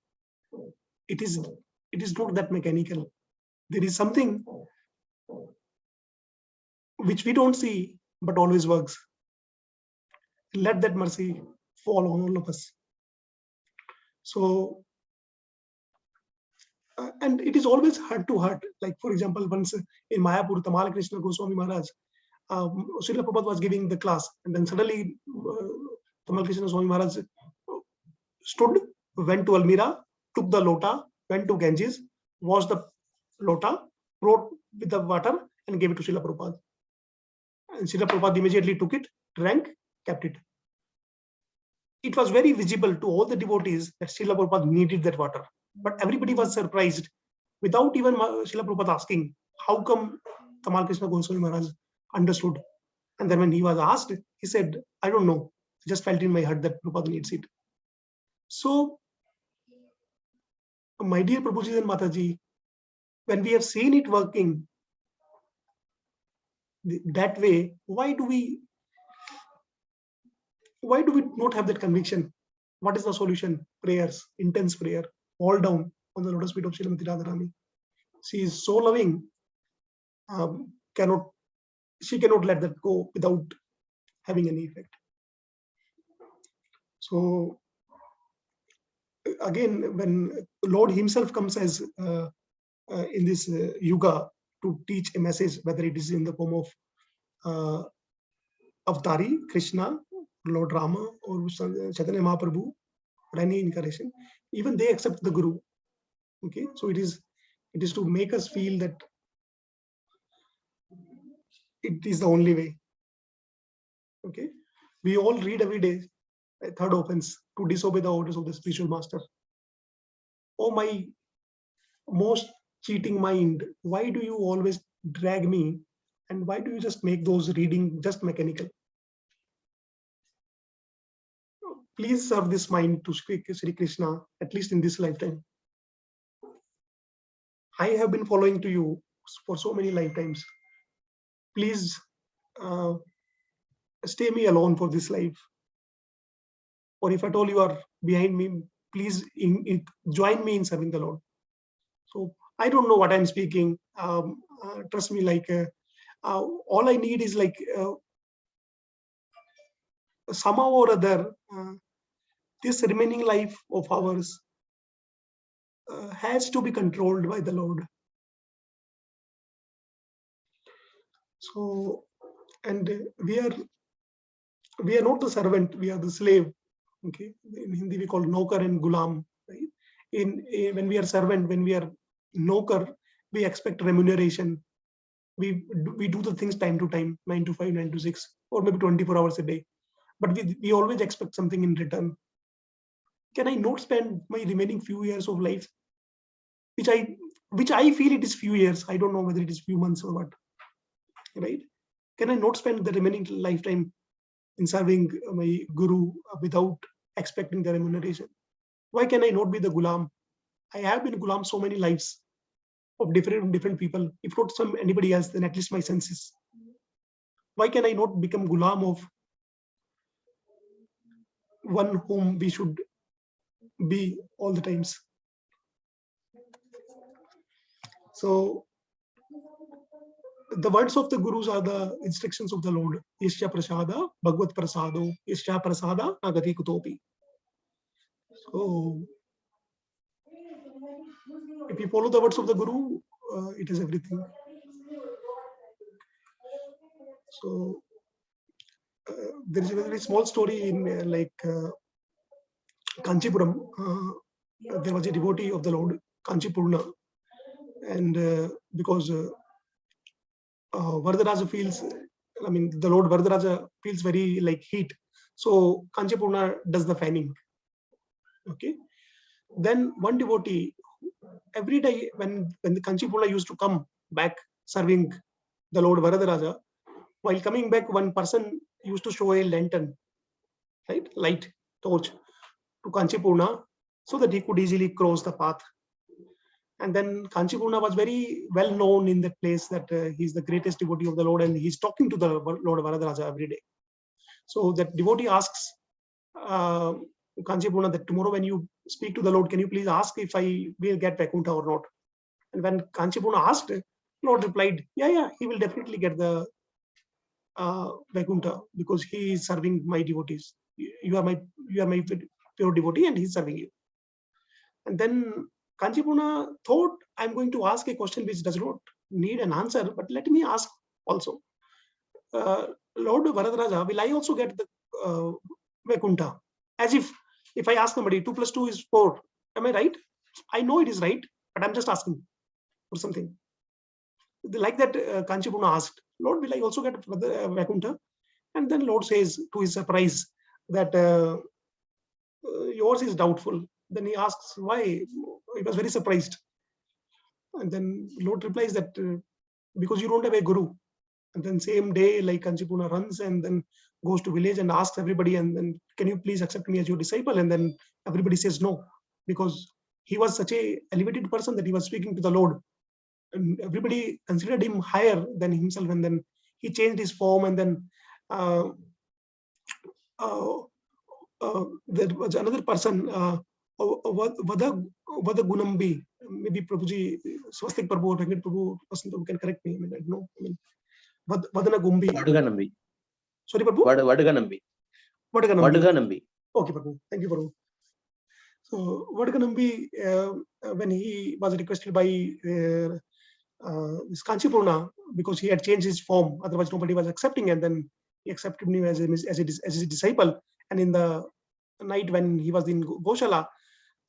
it is not that mechanical. There is something which we don't see but always works. Let that mercy fall on all of us. So and it is always heart to heart. Like for example, once in Mayapur, Tamal Krishna Goswami Maharaj Srila Prabhupada was giving the class, and then suddenly Tamal Krishna Swami Maharaj stood, went to Almira, took the lota, went to Ganges, washed the lota, brought with the water, and gave it to Srila Prabhupada. And Srila Prabhupada immediately took it, drank, kept it. It was very visible to all the devotees that Srila Prabhupada needed that water. But everybody was surprised, without even Srila Prabhupada asking, how come Tamal Krishna Goswami Maharaj understood? And then when he was asked, he said, I don't know. I just felt in my heart that Prabhupada needs it. So, my dear Prabhuji and Mataji, when we have seen it working that way, why do we not have that conviction? What is the solution? Prayers, intense prayer, fall down on the lotus feet of Srimati Radharani. She is so loving, she cannot let that go without having any effect. So again, when Lord himself comes as in this yuga to teach a message, whether it is in the form of Avatari, Krishna, Lord Rama, or Chaitanya Mahaprabhu, or any incarnation, even they accept the Guru. Okay, so it is to make us feel that it is the only way. Okay, we all read every day, third offense, to disobey the orders of the spiritual master. Oh my most cheating mind, why do you always drag me, and why do you just make those reading just mechanical? Please serve this mind to Sri Krishna, at least in this lifetime. I have been following to you for so many lifetimes. Please stay me alone for this life. Or if at all you are behind me, please join me in serving the Lord. So I don't know what I'm speaking. Trust me, like all I need is like somehow or other, this remaining life of ours has to be controlled by the Lord. So, and we are not the servant, we are the slave. Okay, in Hindi we call Nokar and Gulam. Right? When we are servant, when we are Nokar, we expect remuneration. We do the things time to time, 9 to 5, 9 to 6, or maybe 24 hours a day. But we always expect something in return. Can I not spend my remaining few years of life, which I feel it is few years, I don't know whether it is few months or what, right? Can I not spend the remaining lifetime in serving my Guru without expecting the remuneration? Why can I not be the Gulam? I have been Gulam so many lives of different people. If not anybody else, then at least my senses. Why can I not become Gulam of one whom we should be all the times? So the words of the Gurus are the instructions of the Lord. Isya prasada, Bhagavad prasado, Isya prasada, agati kutopi. So if you follow the words of the Guru, it is everything. So there is a very small story in Kanchipuram. There was a devotee of the Lord, Kanchipurna, and because Varadaraja feels, the Lord Varadaraja feels very like heat, so Kanchipurna does the fanning. Okay, then one devotee, every day when the Kanchipurna used to come back serving the Lord Varadaraja, while coming back, one person used to show a lantern, right, light torch to Kanchipurna, so that he could easily cross the path. And then Kanchipurna was very well known in that place that he's the greatest devotee of the Lord, and he's talking to the Lord Varadaraja every day. So that devotee asks Kanchipurna that tomorrow when you speak to the Lord, can you please ask if I will get Vaikuntha or not? And when Kanchipurna asked, Lord replied, yeah, he will definitely get the Vaikuntha, because he is serving my devotees. You are my pure devotee, and he is serving you. And then Kanchipurna thought, I'm going to ask a question which does not need an answer, but let me ask also. Lord Varadaraja, will I also get the Vaikuntha? As if I ask somebody, 2 + 2 is 4. Am I right? I know it is right, but I'm just asking for something. Like that, Kanchipurna asked, Lord, will I also get Vaikuntha? And then Lord says, to his surprise, that yours is doubtful. Then he asks why. He was very surprised. And then Lord replies that because you don't have a guru. And then same day, like Kanchipurna runs and then goes to village and asks everybody, and then, can you please accept me as your disciple? And then everybody says no, because he was such a elevated person that he was speaking to the Lord. And everybody considered him higher than himself. And then he changed his form. And then there was another person, Vada Gunambi. Maybe Prabhuji, Swastik Prabhu or Venkat Prabhu, person who can correct me. I mean, I don't know. I mean, Vadana Gumbi. Vaduganambi. Sorry, Prabhu? Vaduganambi. Vaduganambi. Okay, Prabhu. Thank you, Prabhu. So, Vadaganambi, when he was requested by this Kanchipurna, because he had changed his form, otherwise nobody was accepting, and then he accepted me as his disciple. And in the night when he was in Goshala,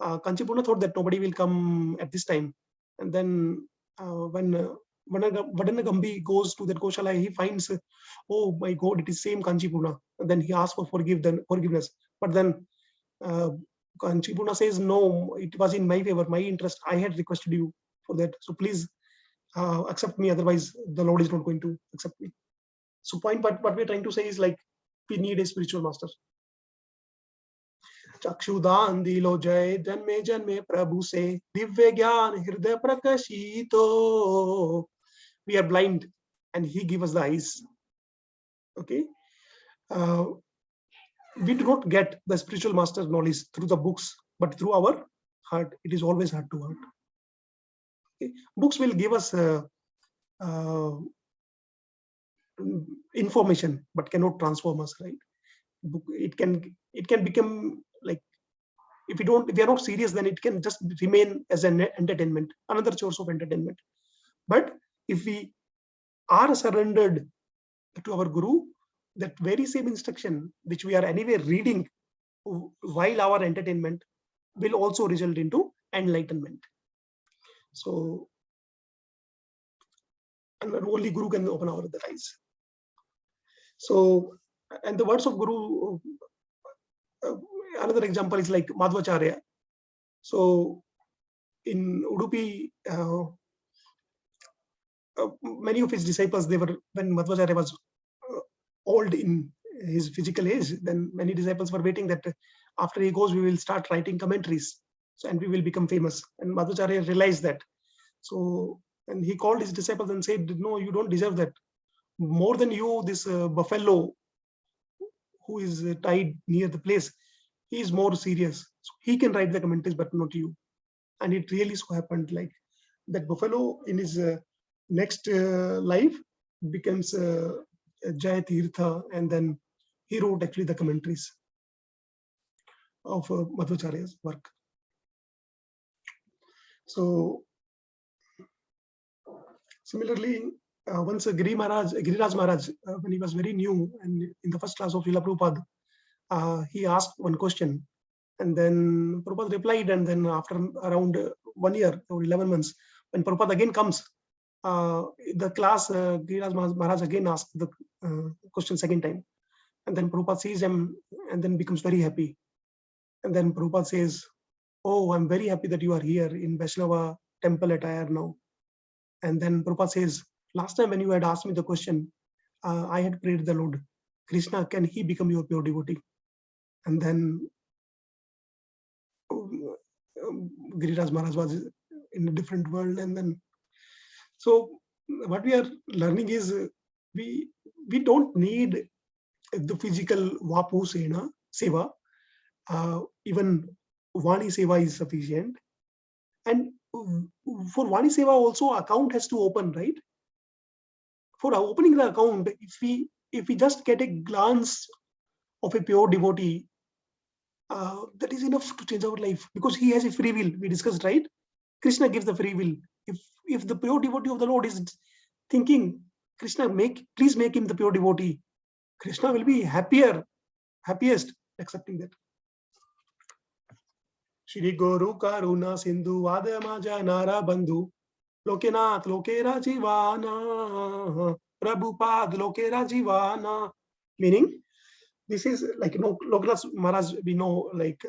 Kanchipurna thought that nobody will come at this time. And then when Vadanagambi goes to that Goshala, he finds, oh my God, it is same Kanchipurna. And then he asks for forgiveness. But then Kanchipurna says, no, it was in my favor, my interest. I had requested you for that. So please accept me, otherwise the Lord is not going to accept me. So what we're trying to say is, like, we need a spiritual master. चक्षुदान दिलो जय जन्मे जन्मे प्रभु से दिव्य ज्ञान हृदय प्रकाशितो. We are blind and he gives us the eyes. Okay. We do not get the spiritual master knowledge through the books, but through our heart. It is always heart to heart. Okay. Books will give us information, but cannot transform us, right? It can become, like, if we are not serious, then it can just remain as an entertainment, another source of entertainment. But if we are surrendered to our Guru, that very same instruction which we are anyway reading while our entertainment will also result into enlightenment. So, and only Guru can open our eyes. So, and the words of Guru, another example is like Madhvacharya. So in Udupi, many of his disciples, when Madhvacharya was old in his physical age, then many disciples were waiting that after he goes, we will start writing commentaries, so, and we will become famous. And Madhvacharya realized that. So, and he called his disciples and said, no, you don't deserve that. More than you, this buffalo who is tied near the place, he is more serious. So he can write the commentaries, but not you. And it really so happened, like that buffalo in his next life becomes Jaya Tirtha, and then he wrote actually the commentaries of Madhvacharya's work. So similarly, once Giriraj Maharaj, when he was very new and in the first class of Srila Prabhupada, he asked one question, and then Prabhupada replied, and then after around 1 year or 11 months, when Prabhupada again comes, the class, Giriraj Maharaj again asked the question second time, and then Prabhupada sees him and then becomes very happy. And then Prabhupada says, oh, I'm very happy that you are here in Vaishnava temple at Ayar now. And then Prabhupada says, last time when you had asked me the question, I had prayed the Lord, Krishna, can he become your pure devotee? And then Giriraj Maharaj was in a different world. And then, so what we are learning is we don't need the physical Vapu Seva. Even Vani Seva is sufficient. And for Vani Seva also, account has to open, right? For opening the account, if we just get a glance of a pure devotee, that is enough to change our life, because he has a free will. We discussed, right? Krishna gives the free will. If the pure devotee of the Lord is thinking Krishna, please make him the pure devotee. Krishna will be happiest accepting that. Shri Guru Karuna Sindhu Vadamaja Nara Bandhu Lokenath Lokera Jivana Prabhupada Lokera Jivana. Meaning, this is like, Loknath Maharaj, we know, like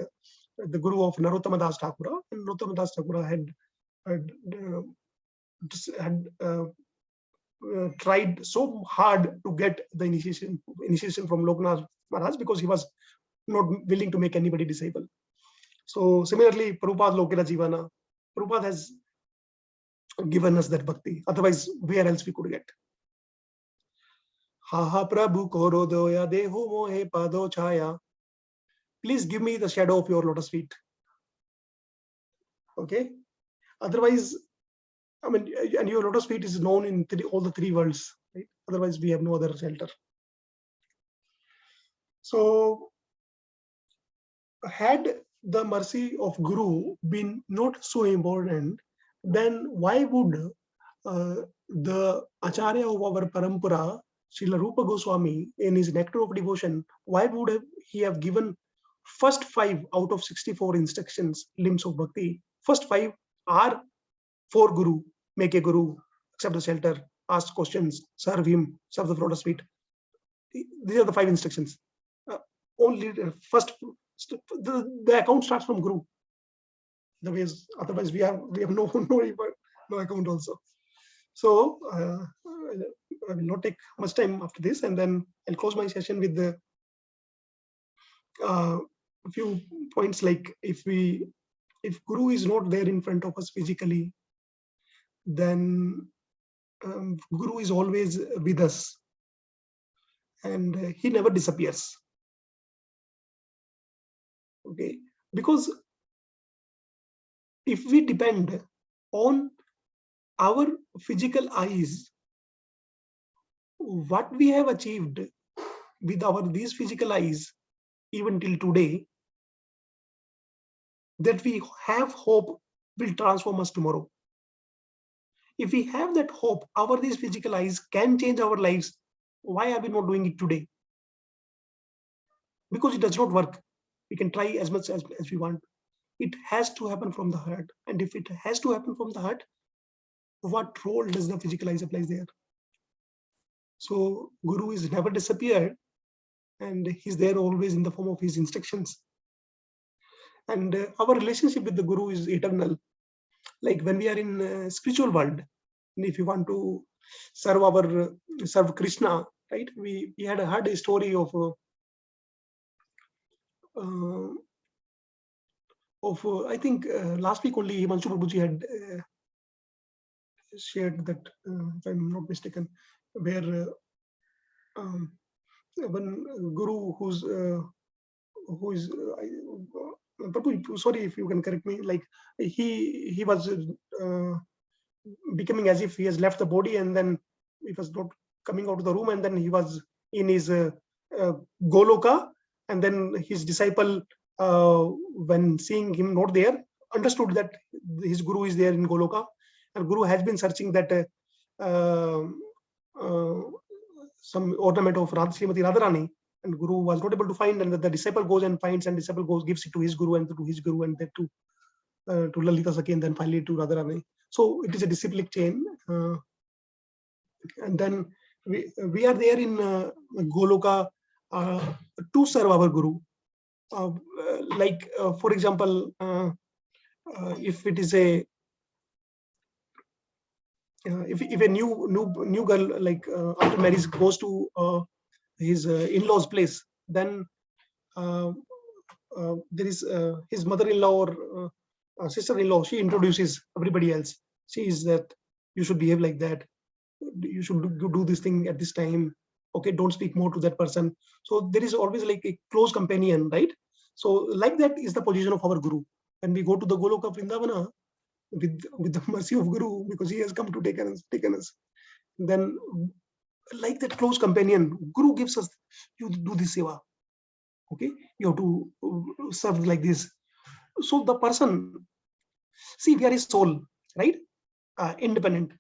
the guru of Narottama Das Thakura, and Narottama Das Thakura had tried so hard to get the initiation from Loknath Maharaj, because he was not willing to make anybody disciple. So similarly, Prabhupada Lokera Jivana, Prabhupada has given us that bhakti. Otherwise, where else we could get? Ha ha Prabhu Koro Doya Deho Mohe Pado Chaya. Please give me the shadow of your lotus feet. Okay. Otherwise, I mean, and your lotus feet is known in all the three worlds, right? Otherwise, we have no other shelter. So, had the mercy of Guru been not so important, then why would the Acharya of our Parampara, Srila Rupa Goswami, in his Nectar of Devotion, why would he have given first 5 out of 64 instructions, limbs of bhakti? First 5 are for Guru: make a Guru, accept the shelter, ask questions, serve him, serve the lotus feet. These are the 5 instructions. Only first, the account starts from Guru. The ways, otherwise we have no account also. So I will not take much time after this, and then I'll close my session with the a few points, like if Guru is not there in front of us physically, then Guru is always with us, and he never disappears. Okay, because if we depend on our physical eyes, what we have achieved with these physical eyes, even till today, that we have hope will transform us tomorrow. If we have that hope, these physical eyes can change our lives. Why are we not doing it today? Because it does not work. We can try as much as we want. It has to happen from the heart. And if it has to happen from the heart, what role does the physical eyes apply there? So Guru is never disappeared, and he's there always in the form of his instructions. And our relationship with the Guru is eternal. Like when we are in spiritual world, and if you want to serve Krishna, right? We had heard a story of I think last week only Himanshu Prabhuji had shared that, if I'm not mistaken, where one Guru who is Prabhu, sorry if you can correct me, like he was becoming as if he has left the body, and then he was not coming out of the room, and then he was in his Goloka, and then his disciple, when seeing him not there, understood that his Guru is there in Goloka, and Guru has been searching that some ornament of Srimati Radharani, and Guru was not able to find, and the disciple goes and finds, and disciple gives it to his Guru, and to his Guru, and then to Lalita Sakhi, and then finally to Radharani. So it is a disciplic chain, and then we are there in Goloka to serve our Guru. Like for example, if it is a if a new girl, like after marriage, goes to his in-laws place, then there is his mother-in-law or sister-in-law. She introduces everybody else. She is that you should behave like that. You should do this thing at this time. Okay, don't speak more to that person. So there is always like a close companion, right? So like that is the position of our Guru. When we go to the Goloka Vrindavana with the mercy of Guru, because he has come to taken us, then like that close companion, Guru gives us, you do this seva. Okay, you have to serve like this. So the person, see, we are a soul, right? Independent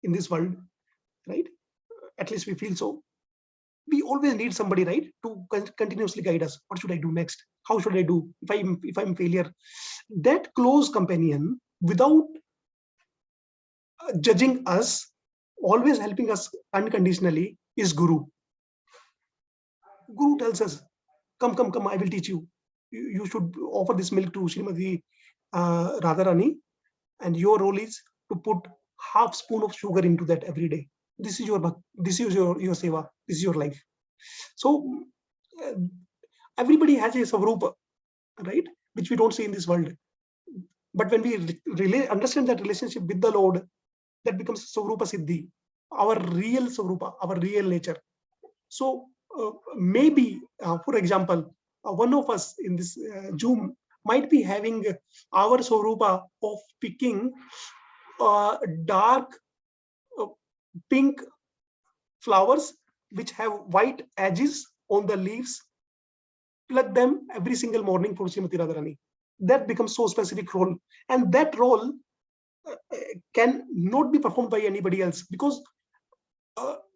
in this world, right? at least we feel so. We always need somebody, right, to continuously guide us. What should I do next? How should I do if I'm failure? That close companion, without judging us, always helping us unconditionally, is Guru. Guru tells us, come, I will teach you. You should offer this milk to Srimati Radharani, and your role is to put half spoon of sugar into that every day. This is your seva. This is your life. So everybody has a Savrupa, right, which we don't see in this world. But when we understand that relationship with the Lord, that becomes Savrupa Siddhi, our real Savrupa, our real nature. So maybe, for example, one of us in this Zoom might be having our Savrupa of picking dark pink flowers which have white edges on the leaves. Pluck them every single morning for Srimati Radharani. That becomes so specific role, and that role can not be performed by anybody else, because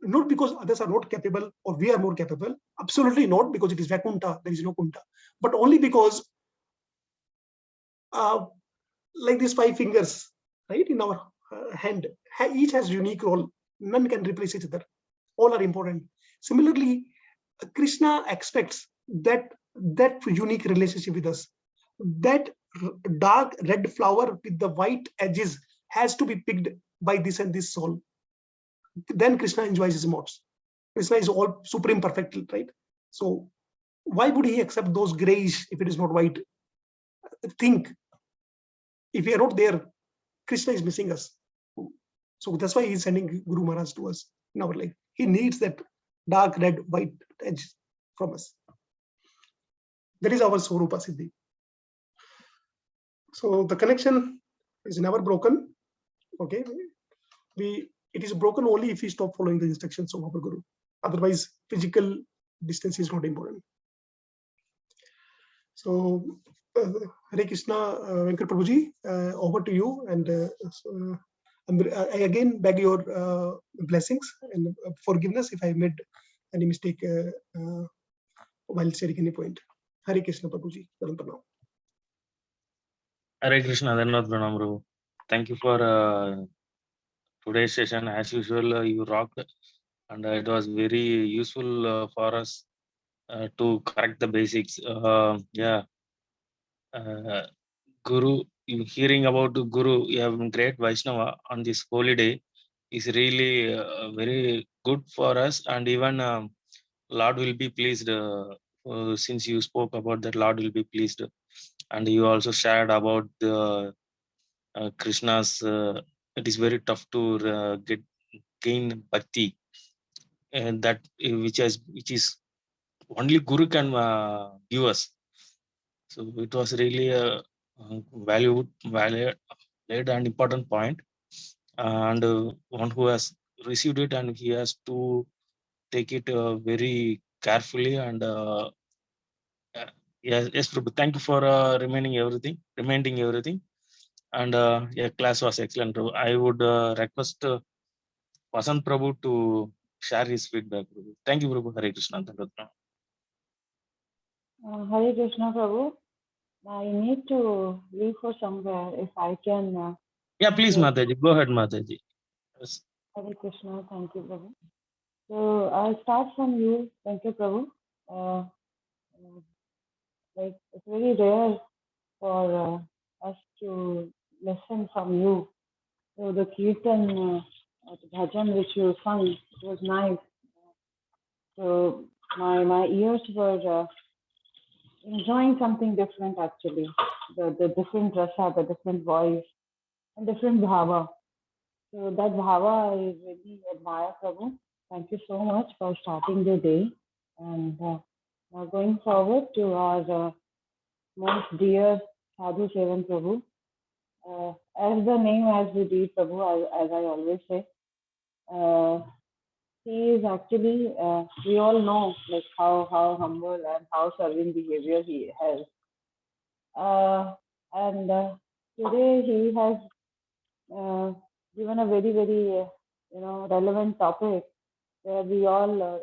not because others are not capable or we are more capable. Absolutely not, because it is Vakunta, there is no Kunta, but only because like these 5 fingers, right, in our hand, each has unique role. None can replace each other. All are important. Similarly, Krishna expects that unique relationship with us. That dark red flower with the white edges has to be picked by this and this soul. Then Krishna enjoys his emotes. Krishna is all supreme perfect, right? So why would he accept those grayish if it is not white? Think, if we are not there, Krishna is missing us. So that's why he's sending Guru Maharaj to us in our life. He needs that dark red white edge from us. That is our Swarupa Siddhi. So the connection is never broken. Okay, it is broken only if we stop following the instructions of our Guru. Otherwise, physical distance is not important. So Hare Krishna, Venkat Prabhuji, over to you, and I again beg your blessings and forgiveness if I made any mistake while sharing any point. Hare Krishna, Prabhuji. Hare Krishna, Dhanavad Pranam, Prabhu. Thank you for today's session. As usual, you rocked, and it was very useful for us to correct the basics. Guru, hearing about the Guru, you have been great Vaishnava on this holy day is really very good for us, and even Lord will be pleased since you spoke about that. Lord will be pleased, and you also shared about the Krishna's. It is very tough to gain bhakti, and that which is only Guru can give us. So it was really a valid and important point, and one who has received it, and he has to take it very carefully. And yes, Prabhu, thank you for reminding everything. And yeah, class was excellent, Prabhu. I would request Vasant Prabhu to share his feedback, Prabhu. Thank you, Prabhu. Hare Krishna. Hare Krishna, Prabhu. I need to leave for somewhere. If I can. Yeah, please, Mataji. Go ahead, Mataji. Yes. Hare Krishna. Thank you, Prabhu. So I'll start from you. Thank you, Prabhu. Like, it's very rare for us to listen from you. So the kirtan, the bhajan which you sung, it was nice. So my ears were enjoying something different actually. The different rasa, the different voice, and different bhava. So that bhava I really admire, Prabhu. Thank you so much for starting the day. And now going forward to our most dear Sadhu Sevan Prabhu. As the name as we read, Prabhu, as I always say, he is actually, we all know like how humble and how serving behavior he has. And today he has given a very, very, relevant topic where we all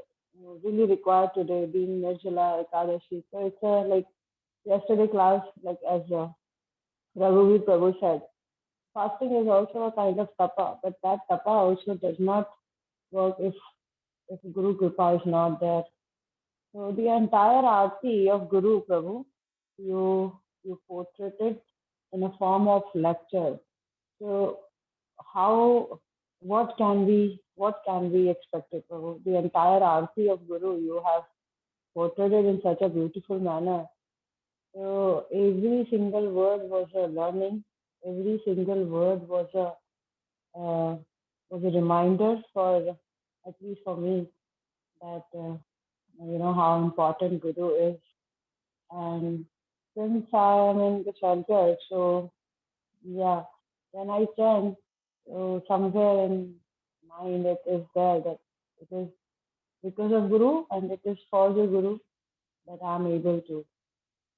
really require today, being Nirjala, Ekadashi. So it's like yesterday class, like as Raghuveer Prabhu said, fasting is also a kind of tapa, but that tapa also does not work if Guru Kripa is not there. So the entire aarti of Guru Prabhu, you portrait it in a form of lecture. So what can we expect it, Prabhu? The entire aarti of Guru you have portrayed in such a beautiful manner. So every single word was a learning. Every single word was a reminder for, at least for me, that how important Guru is. And since I am in the shelter, so yeah, when I chant, somewhere in mind it is there that it is because of Guru and it is for the Guru that I am able to.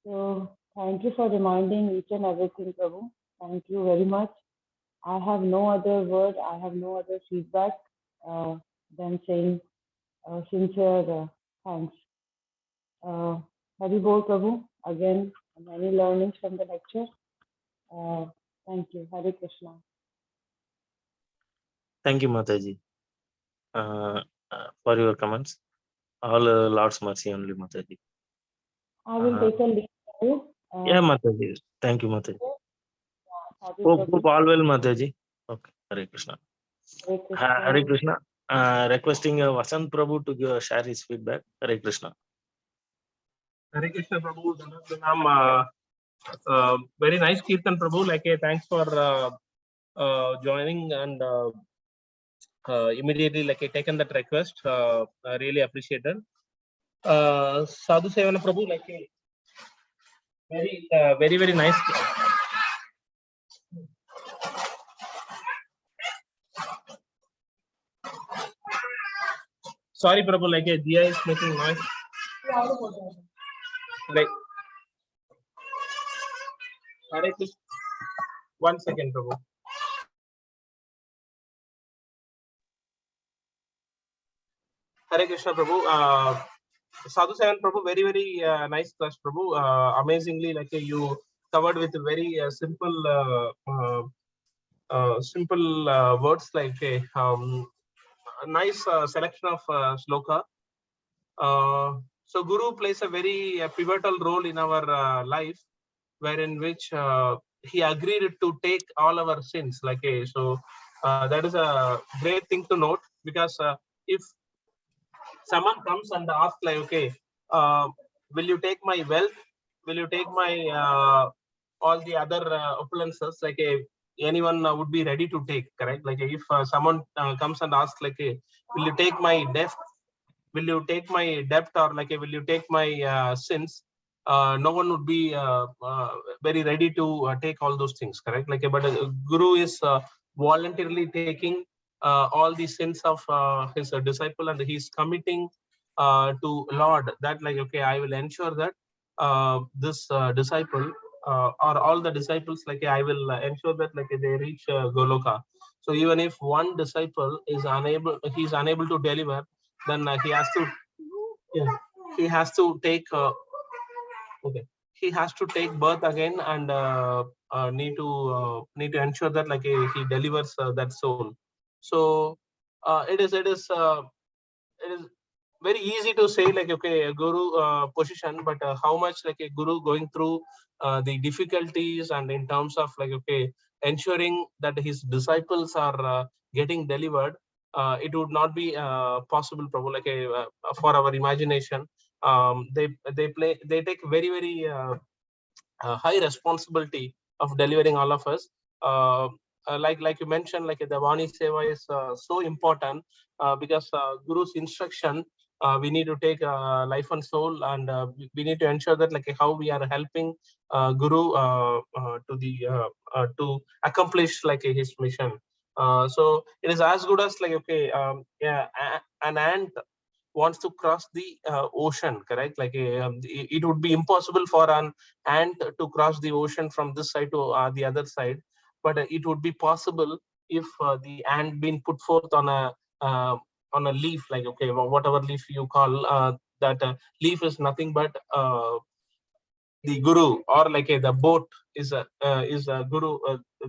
So thank you for reminding each and everything, Prabhu. Thank you very much. I have no other word, I have no other feedback than saying sincere thanks. Hari Bol, Prabhu. Again, many learnings from the lecture. Thank you. Hare Krishna. Thank you, Mataji, for your comments. All Lord's mercy only, Mataji. I will take a leave. Yeah, Mataji. Thank you, Mataji. Sadhu Hope Prabhu. all well, Mataji. Okay, Hare Krishna. Hare Krishna. Hare Krishna. Requesting Vasant Prabhu to share his feedback. Hare Krishna. Hare Krishna Prabhu, Dandavat Pranam. Very nice Kirtan Prabhu. Like, thanks for joining and immediately taken that request. I really appreciated. Sadhu Sevana Prabhu, very nice. Sorry, Prabhu, Jia is making noise. Like, Hare Krishna. 1 second, Prabhu. Hare Krishna Prabhu. Sadhu Sevan Prabhu, very nice class, Prabhu. Amazingly, you covered with very simple words, a nice selection of sloka. So Guru plays a very pivotal role in our life, wherein which he agreed to take all our sins. So that is a great thing to note, because if someone comes and asks will you take my wealth, will you take my all the other opulences, anyone would be ready to take, correct? If someone comes and asks will you take my debt, will you take my debt, or will you take my sins, no one would be very ready to take all those things, correct? But Guru is voluntarily taking all the sins of his disciple, and he's committing to Lord that I will ensure that this disciple or all the disciples, I will ensure that they reach Goloka. So even if one disciple is he's unable to deliver, then he has to, yeah, he has to take he has to take birth again, and need to ensure that he delivers that soul. So it is very easy to say Guru position, but how much a Guru going through the difficulties, and in terms of ensuring that his disciples are getting delivered, it would not be possible, Prabhu, for our imagination. They take very high responsibility of delivering all of us. Like you mentioned, the Vani Seva is so important, because Guru's instruction, we need to take life and soul, and we need to ensure that how we are helping Guru to accomplish his mission. So it is as good as an ant wants to cross the ocean, correct? It would be impossible for an ant to cross the ocean from this side to the other side, but it would be possible if the ant been put forth on on a leaf, like, okay, whatever leaf you call, that leaf is nothing but the guru, or like the boat is a guru,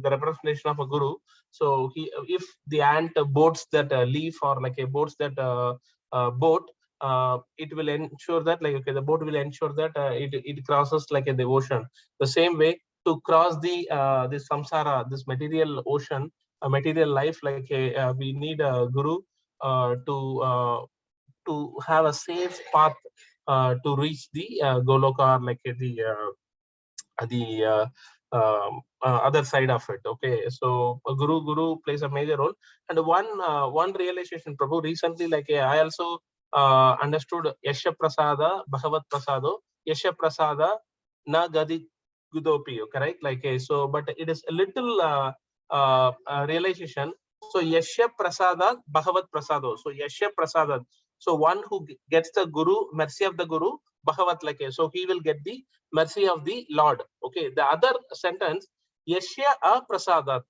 the representation of a guru. So if the ant boats that leaf, or like a boats that boat, it will ensure that, like, okay, the boat will ensure that it crosses like in the ocean. The same way, to cross this samsara, this material ocean, a material life, like we need a guru to have a safe path to reach the Goloka, or like the other side of it. Okay, so a guru plays a major role. And one realization, Prabhu, recently, like I also understood Yasha Prasada Bhagavat Prasado, Yasha Prasada na Gadi Gudopi, correct? Like so, but it is a little realization. So Yasha Prasada Bhagavat Prasado. So Yasha Prasada. So one who gets the guru, mercy of the guru, Bhagavat, like so he will get the mercy of the Lord. Okay, the other sentence, Yashya Aprasadat.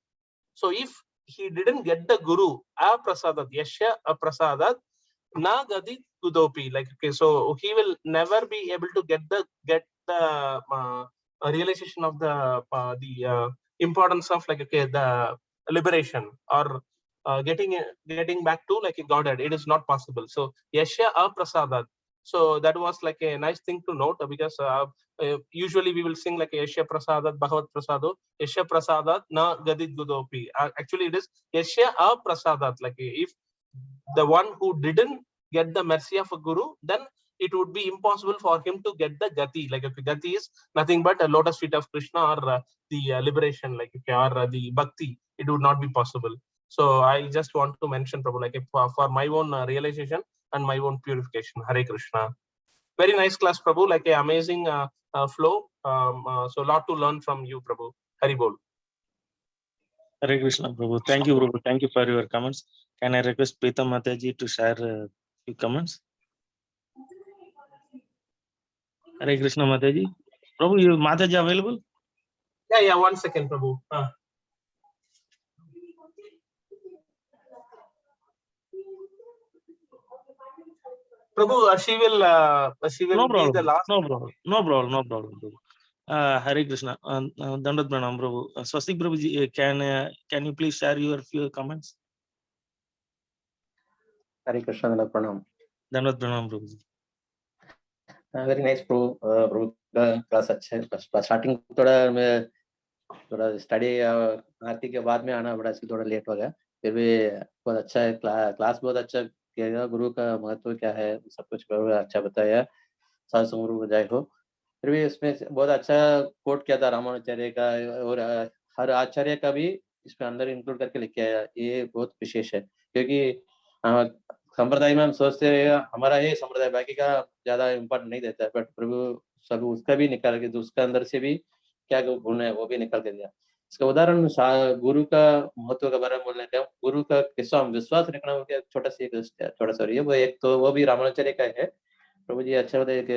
So if he didn't get the guru, Aprasadat, Yashya Aprasadat, Na Gadi Gudopi. Like, okay, so he will never be able to get the realization of the importance of, like, okay, the liberation, or getting back to like a godhead. It is not possible. So Yashya Aprasadat. So that was like a nice thing to note, because usually we will sing like Yashya Prasadat Bhagavat Prasado, Yashya Prasadat na Gadit Gudopi. Actually it is Yashya Aprasadat. Like if the one who didn't get the mercy of a guru, then it would be impossible for him to get the gati. Like, okay, gati is nothing but a lotus feet of Krishna, or the liberation, like, okay, or the bhakti. It would not be possible. So I just want to mention, Prabhu, like for my own realization and my own purification. Hare Krishna. Very nice class, Prabhu. Like a amazing flow. So lot to learn from you, Prabhu. Hari Bol. Hare Krishna, Prabhu. Thank you, Prabhu. Thank you for your comments. Can I request Pritam Mataji to share few comments? Hare Krishna, Mataji. Prabhu, you Mataji available? Yeah. 1 second, Prabhu. Prabhu, she will be the last. No problem. Hare Krishna. Dandat Pranam, Prabhu. Swastik Prabhu ji, can you please share your few comments? Hare Krishna, Dandat Pranam. Dandat Pranam, Prabhu ji. Very nice Prabhu का class अच्छा है. Starting थोड़ा study आरती के बाद में आना पड़ा, इसलिए थोड़ा लेट हो गया. फिर भी बहुत अच्छा है. क्लास बहुत अच्छा किया. गुरु का महत्व क्या है सब कुछ अच्छा बताया. साधु संगुरु बजाय हो. फिर भी इसमें बहुत अच्छा कोट किया था रामानुचार्य का, और हर आचार्य का भी इसमें अंदर इंक्लूड करके लिखा है. ये बहुत विशेष है, क्योंकि संप्रदाय में हम सोचते हैं हमारा ये संप्रदाय बाकी का ज्यादा इम्पोर्टेंट नहीं देता है, बट प्रभु सब उसका भी निकाल के, उसका अंदर से भी क्या गुण है वो भी निकाल के दिया. इसका उदाहरण गुरु का महत्व के बारे में बोलने का, गुरु का किस्सा विश्वास रखना हो गया. छोटा सा ये वो एक तो वो भी रामानुचार्य का है. प्रभु जी अच्छा बताए कि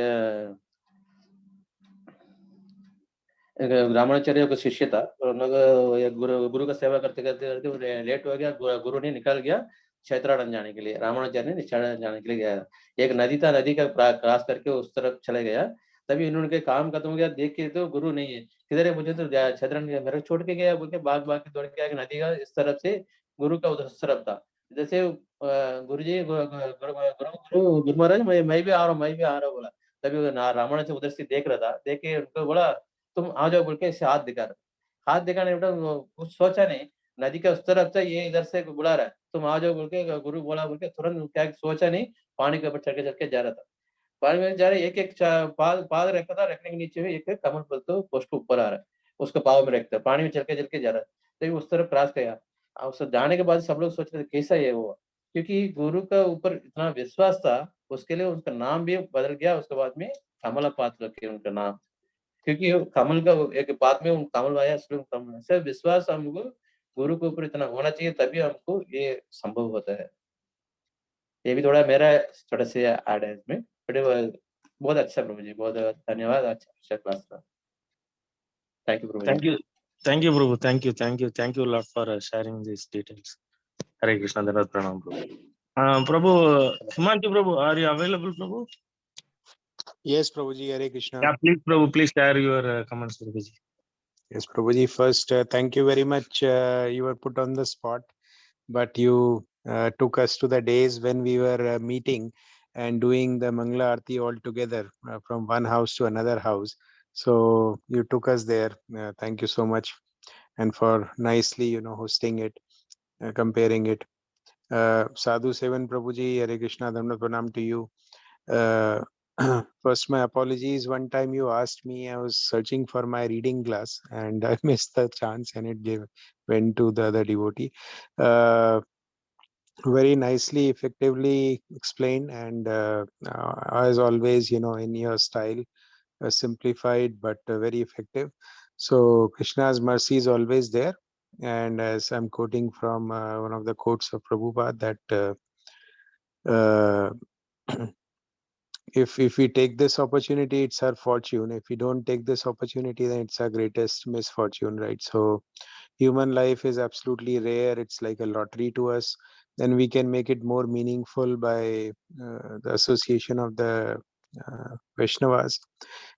रामानुचार्य का शिष्य था. गुरु का सेवा करते करते लेट हो गया. गुरु ने निकल गया क्षेत्राटन जाने के लिए. रामानुचार्य ने क्षेत्राटन जाने के लिए गया. एक नदी था, नदी का क्रॉस करके उस तरफ चले गया. तभी उन्होंने काम खत्म हो गया, देख के तो गुरु नहीं है, किधर है मुझे तो क्षेत्राटन मेरे छोड़ के गया बोल के भाग के दौड़ के आया. नदी का इस तरफ से गुरु का उधर तरफ था. जैसे गुरु जी गुरु महाराज मैं भी आ रहा हूँ बोला. तभी रामानुचार्य उधर से देख रहा था. देख के उनको बोला तुम आ जाओ बोल के हाथ दिखाने कुछ सोचा नहीं. नदी का उस तरफ से ये इधर से बुला रहा है, तुम आ जाओ बोल के गुरु बोला बोल के तुरंत क्या सोचा नहीं, पानी के ऊपर चढ़ के जा रहा था. पानी में जा रहे एक पाद रखा था, रखने के नीचे में एक कमल पल तो पोस्ट ऊपर आ रहा है, उसको पाव में रखता है, पानी में चल के जा रहा है. तो उस तरफ क्रॉस किया. उस जाने के बाद सब लोग सोच रहे थे कैसा ये हुआ, क्योंकि गुरु का ऊपर इतना विश्वास था. उसके लिए उनका नाम भी बदल गया. उसके बाद में कमलापात रखे उनका नाम, क्योंकि कमल का एक बात में कमल आया. कमल से विश्वास हमको गुरु के ऊपर इतना होना चाहिए, तभी हमको ये संभव होता है. ये भी थोड़ा मेरा छोटा से ऐड है इसमें. बहुत अच्छा प्रभु जी, बहुत धन्यवाद. अच्छा क्लास था. Thank you Prabhu. Thank you, Prabhu. Thank you, Lord, for sharing these details. Hare Krishna, Dandat Pranam, Prabhu. Prabhu, Himanshi Prabhu, are you available, Prabhu? Yes, Prabhuji, Hare Krishna. Yeah, please, Prabhu, please share your comments, Prabhuji. Yes, Prabhuji, first, thank you very much. You were put on the spot, but you took us to the days when we were meeting and doing the Mangala Aarti all together from one house to another house. So you took us there. Thank you so much. And for nicely, hosting it, comparing it. Sadhu Sevan Prabhuji, Hare Krishna, Dhamma Pranam to you. First, my apologies. One time you asked me, I was searching for my reading glass and I missed the chance and it went to the other devotee. Very nicely, effectively explained, and as always, in your style, simplified but very effective. So Krishna's mercy is always there. And as I'm quoting from one of the quotes of Prabhupada, that uh, if we take this opportunity, it's our fortune. If we don't take this opportunity, then it's our greatest misfortune, right? So human life is absolutely rare. It's like a lottery to us. Then we can make it more meaningful by the association of the Vaishnavas.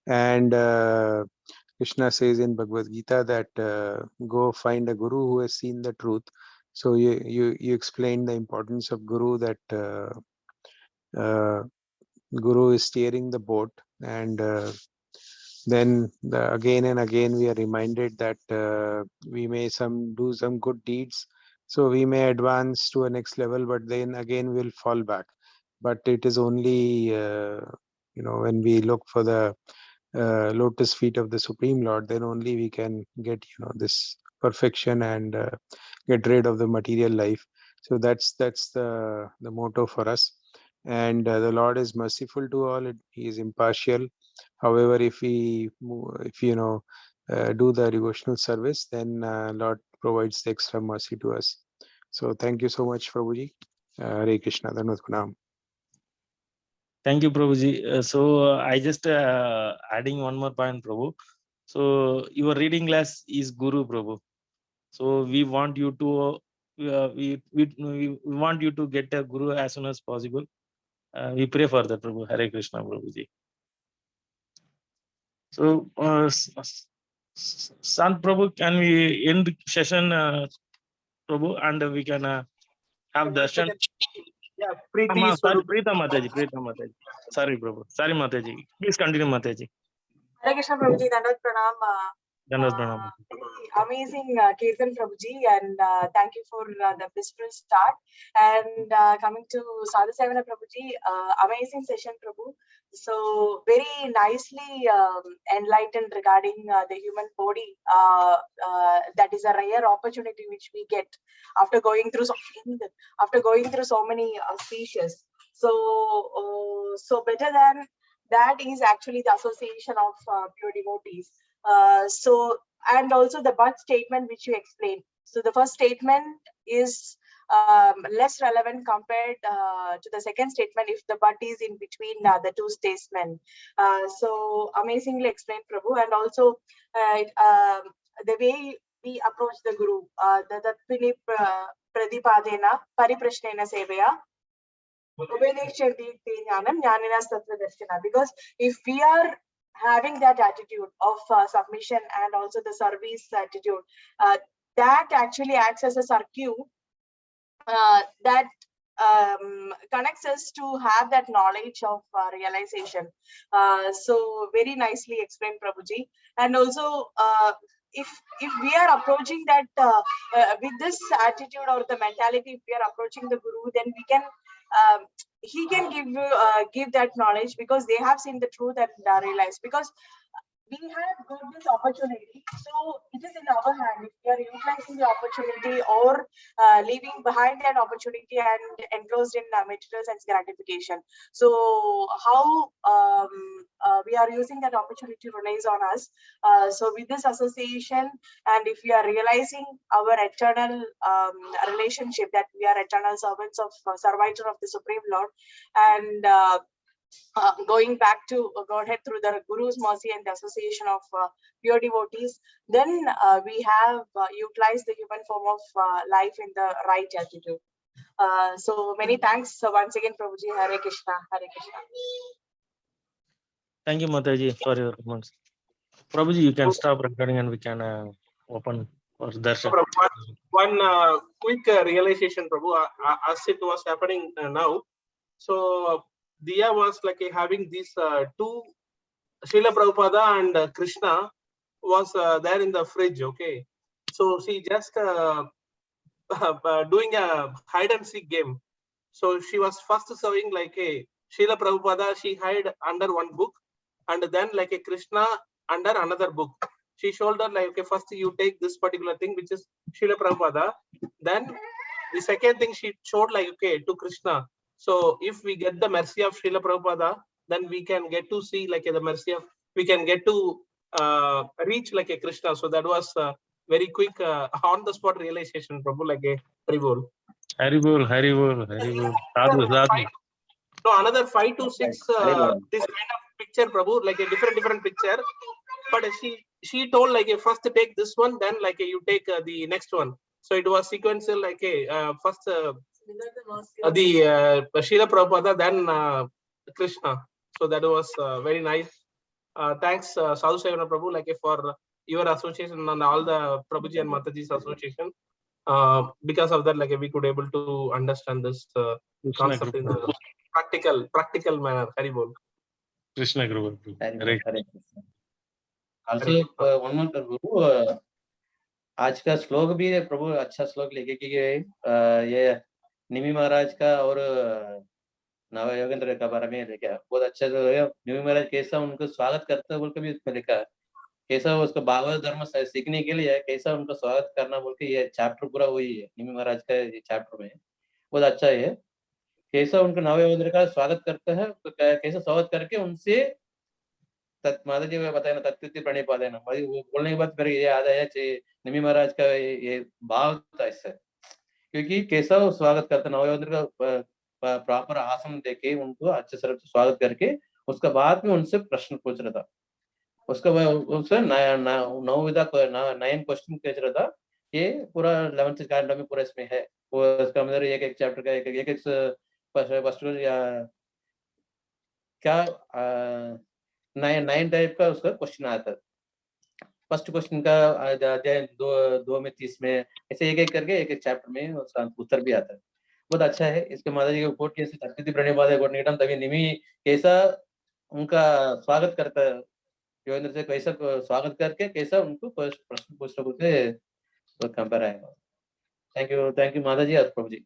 And Krishna says in Bhagavad Gita that go find a guru who has seen the truth. So you explained the importance of guru, that guru is steering the boat, and then again and again we are reminded that we may do some good deeds, so we may advance to a next level, but then again we'll fall back. But it is only when we look for the lotus feet of the Supreme Lord, then only we can get this perfection and get rid of the material life. So that's the motto for us. And the Lord is merciful to all. He is impartial. However, if we do the devotional service, then Lord provides the extra mercy to us. So thank you so much, Prabhuji. Hare Krishna. Dhanvat Pranam. Thank you, Prabhuji. So I just adding one more point, Prabhu. So your reading glass is Guru, Prabhu. So we want you to we want you to get a Guru as soon as possible. We pray for that, Prabhu. Hare Krishna, Prabhuji. So Sant Prabhu, can we end the session, Prabhu, and we can have darshan? Yeah, Preeti Sorry, Swarup. Preeta Mataji. Sorry, Prabhu. Sorry, Mataji. Please continue, Mataji. Hare Krishna Prabhuji, Dandavat Pranam. Dandavat Pranam. Amazing Kirtan Prabhuji, and thank you for the blissful start. And coming to Sadhu Sevana Prabhuji, amazing session, Prabhu. So very nicely enlightened regarding the human body. That is a rare opportunity which we get after going through so many species. So better than that is actually the association of pure devotees. And also the but statement which you explained. So the first statement is less relevant compared to the second statement if the but is in between the two statements. So amazingly explained, Prabhu. And also the way we approach the Guru, the Tatpini Pradipadena Pariprashnena Sevaya. Because if we are having that attitude of submission and also the service attitude, that actually acts as a circuit that connects us to have that knowledge of realization. So very nicely explained, Prabhuji. And also if we are approaching that with this attitude or the mentality, if we are approaching the Guru, then we can he can give that knowledge, because they have seen the truth and realized. Because we have got this opportunity, so it is in our hand if we are utilizing the opportunity or leaving behind that opportunity and engrossed in material sense gratification. So how we are using that opportunity relies on us. So with this association, and if we are realizing our eternal relationship, that we are eternal servants of servitor of the Supreme Lord, and going back to Godhead through the Guru's mercy and the association of pure devotees, then we have utilized the human form of life in the right attitude. So many thanks once again, Prabhuji. Hare Krishna. Hare Krishna. Thank you, Mataji, for your comments. Prabhuji, you can stop recording and we can open for darshan. One quick realization, Prabhu, as it was happening now. So Diya was like having these two, Srila Prabhupada and Krishna was there in the fridge. Okay, so she just doing a hide and seek game. So she was first serving like a Srila Prabhupada, she hide under one book, and then like a Krishna under another book. She showed her like, okay, first you take this particular thing, which is Srila Prabhupada. Then the second thing she showed like, okay, to Krishna. So if we get the mercy of Srila Prabhupada, then we can get to see like the mercy of, we can get to reach like a Krishna. So that was very quick on the spot realization, Prabhu, like a Prabhu. Haribol, Haribol, Haribol. Sadhu, Sadhu. So another 5 to 6 this kind of picture, Prabhu, like a different picture. But she told like a first take this one, then like a, you take the next one. So it was sequential like a first the Srila Prabhupada, then Krishna. So that was very nice. Thanks Sadhu Sevana Prabhu like for your association and all the Prabhuji and Mataji's association. Because of that, like we could able to understand this concept in a practical manner. Haribol. Krishna Guru. Hare Krishna. Also, one more Prabhu, आज का श्लोक भी प्रभु अच्छा श्लोक लेके कि ये निमि महाराज का और नव योगेंद्र का बारे में लिखा, बहुत अच्छा जो है। निमि महाराज कैसा उनको स्वागत करते बोल के भी उसमें लिखा, कैसा उसको भागवत धर्म सीखने के लिए कैसा उनको स्वागत करना बोल के ये चैप्टर पूरा वही है निमि महाराज का ये चैप्टर में बहुत अच्छा है। कैसा उनको नव योगेंद्र का स्वागत करता है, तो कैसा स्वागत करके उनसे माता जी में बताया ना तत्व प्रणिपात है ना, वो बोलने के बाद फिर ये याद आया निमि महाराज का ये भाव था इससे, क्योंकि कैसा वो स्वागत करता नवयोगेंद्र का प्रॉपर आसन देके उनको अच्छे से स्वागत करके उसका बाद में उनसे प्रश्न पूछ रहा था, उसका उससे 9 क्वेश्चन पूछ रहा था। ये पूरा 11th कांड में पूरा इसमें है, वो इसका अंदर एक चैप्टर का एक फर्स्ट या क्या 9 टाइप का उसका क्वेश्चन आता है। फर्स्ट क्वेश्चन का अध्याय 2 में 30 में ऐसे एक करके एक चैप्टर में उसका उत्तर भी आता है, बहुत अच्छा है। इसके माता जी के कोट कैसे तत्व प्रणिपात कोट निकटम तभी निमि कैसा उनका स्वागत करता है, योगेंद्र से कैसा स्वागत करके कैसा उनको प्रश्न पूछते बोलते तो कंपेयर आएगा। थैंक यू माता जी और प्रभु जी।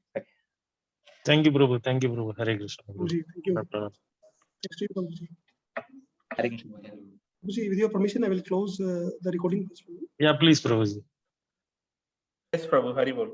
Thank you, Prabhu. Thank you, Prabhu. Hare Krishna. Prabhuji, thank you. Thanks to you, Prabhuji. Hare Krishna. Prabhuji, with your permission, I will close the recording. Yeah, please, Prabhuji. Yes, Prabhu. Haribol.